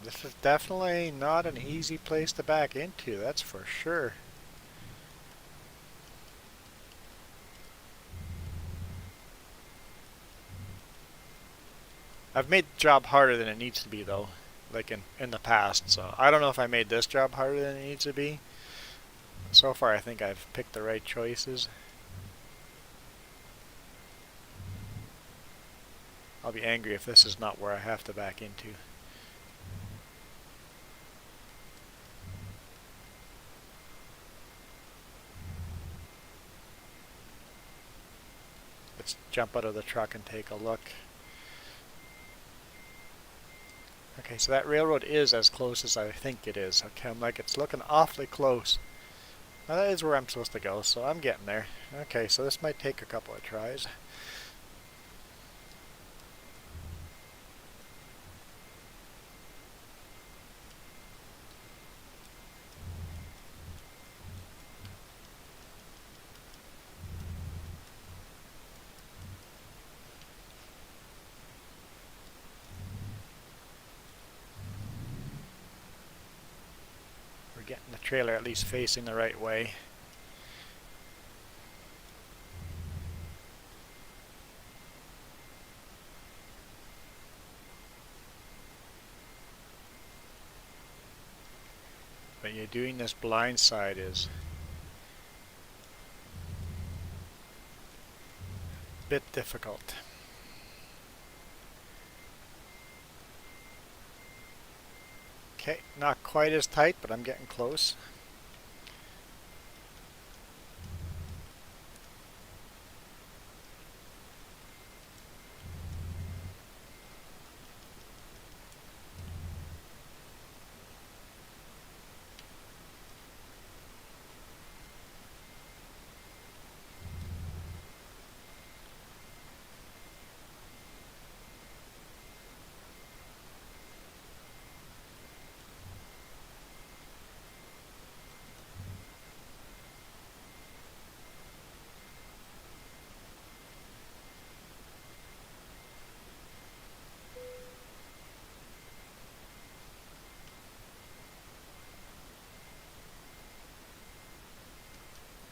This is definitely not an easy place to back into, that's for sure. I've made the job harder than it needs to be though, like in the past, so I don't know if I made this job harder than it needs to be. So far I think I've picked the right choices. I'll be angry if this is not where I have to back into. Let's jump out of the truck and take a look. Okay, so that railroad is as close as I think it is. Okay, I'm like, it's looking awfully close. Now that is where I'm supposed to go, so I'm getting there. Okay, so this might take a couple of tries. Getting the trailer at least facing the right way. But yeah, doing this blind side is a bit difficult. Okay, not quite as tight, but I'm getting close.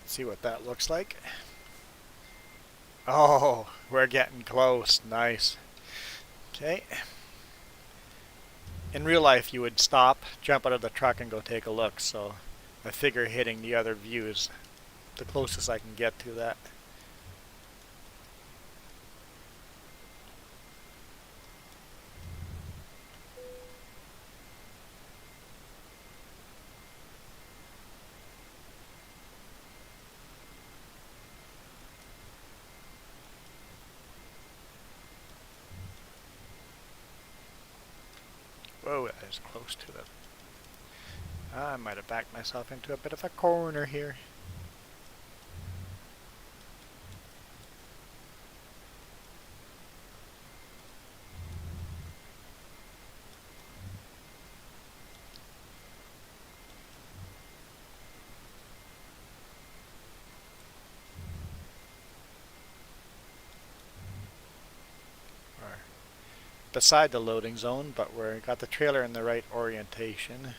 See what that looks like. Oh, we're getting close. Nice. Okay. In real life, you would stop, jump out of the truck, and go take a look. So I figure hitting the other view is the closest I can get to that. Whoa, that is close to the... I might have backed myself into a bit of a corner here. Beside the loading zone, but we got the trailer in the right orientation.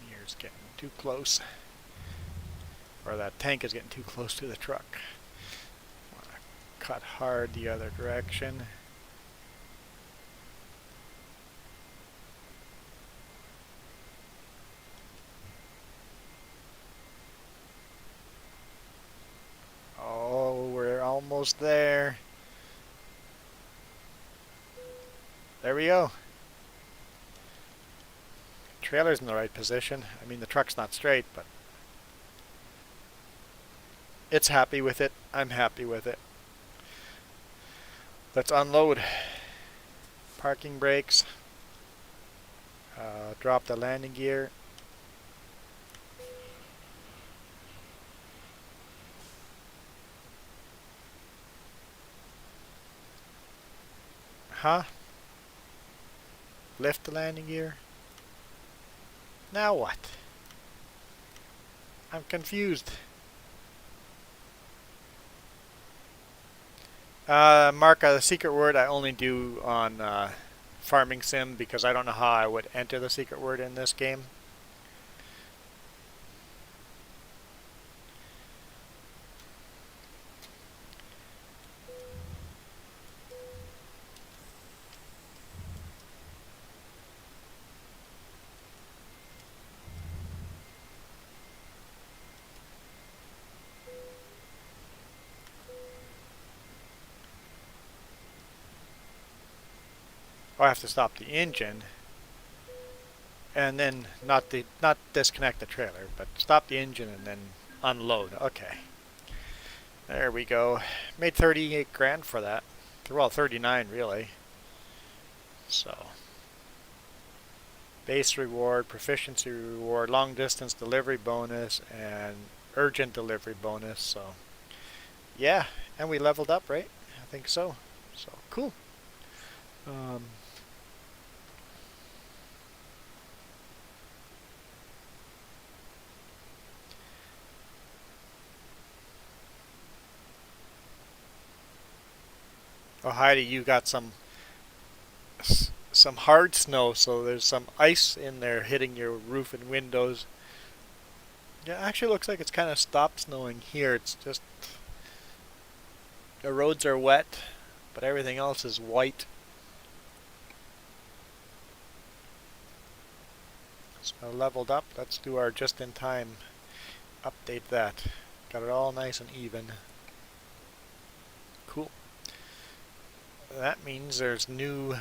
Near's getting too close. Or that tank is getting too close to the truck. Want to cut hard the other direction. Oh, we're almost there. There we go. Trailer's in the right position. I mean, the truck's not straight, but it's happy with it. I'm happy with it. Let's unload. Parking brakes. Drop the landing gear. Huh? Lift the landing gear. Now what? I'm confused. Mark, the secret word I only do on Farming Sim because I don't know how I would enter the secret word in this game. I have to stop the engine and then not disconnect the trailer, but stop the engine and then unload. Okay. There we go. Made 38 grand for that. Well, 39 really. So, base reward, proficiency reward, long distance delivery bonus, and urgent delivery bonus. So, yeah, and we leveled up, right? I think so. So, cool. Oh, Heidi, you got some hard snow, so there's some ice in there hitting your roof and windows. Yeah, it actually looks like it's kind of stopped snowing here. It's just the roads are wet, but everything else is white. So leveled up. Let's do our just-in-time. Update that. Got it all nice and even. Cool. That means there's new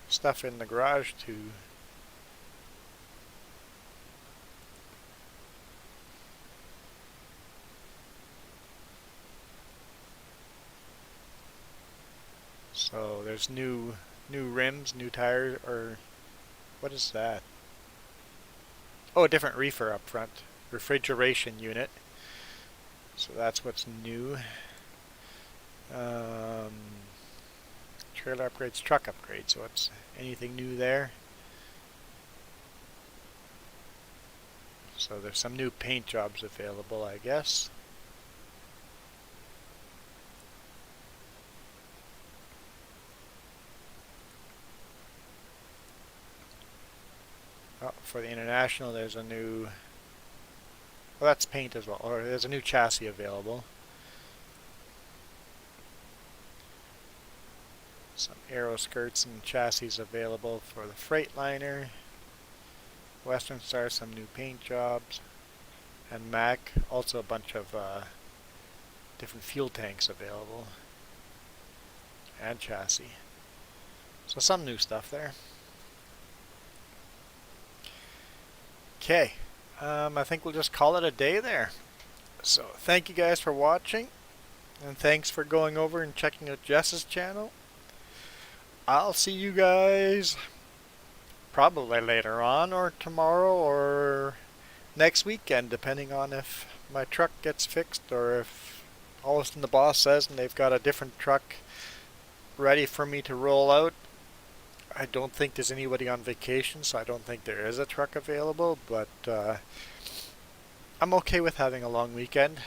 stuff in the garage too. So there's new rims, new tires, or what is that? Oh, a different reefer up front. Refrigeration unit. So that's what's new. Trailer upgrades, truck upgrades. So what's anything new there? So there's some new paint jobs available, I guess. Oh, for the International, there's a new... Well, that's paint as well. Or there's a new chassis available. Some aero skirts and chassis available for the Freightliner. Western Star, some new paint jobs. And Mac, also a bunch of different fuel tanks available. And chassis. So some new stuff there. Okay, I think we'll just call it a day there. So thank you guys for watching, and thanks for going over and checking out Jess's channel. I'll see you guys probably later on, or tomorrow, or next weekend, depending on if my truck gets fixed, or if all of a sudden the boss says and they've got a different truck ready for me to roll out. I don't think there's anybody on vacation, so I don't think there is a truck available, but I'm okay with having a long weekend.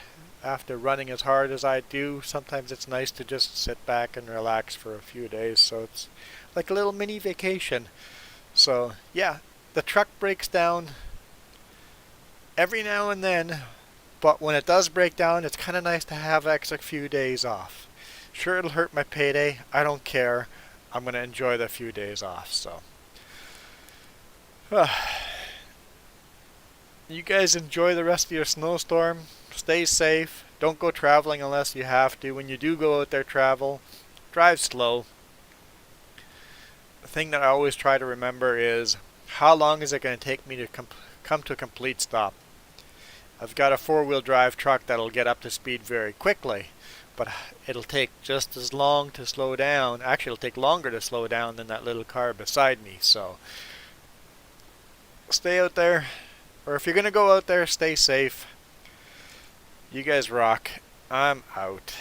After running as hard as I do, sometimes it's nice to just sit back and relax for a few days, so it's like a little mini vacation. So yeah, the truck breaks down every now and then, but when it does break down, it's kind of nice to have extra few days off. Sure, it'll hurt my payday, I don't care. I'm going to enjoy the few days off, so. You guys enjoy the rest of your snowstorm. Stay safe. Don't go traveling unless you have to. When you do go out there travel, drive slow. The thing that I always try to remember is, how long is it going to take me to come to a complete stop? I've got a four-wheel drive truck that'll get up to speed very quickly, but it'll take just as long to slow down. Actually, it'll take longer to slow down than that little car beside me. So stay out there, or if you're going to go out there, stay safe. You guys rock. I'm out.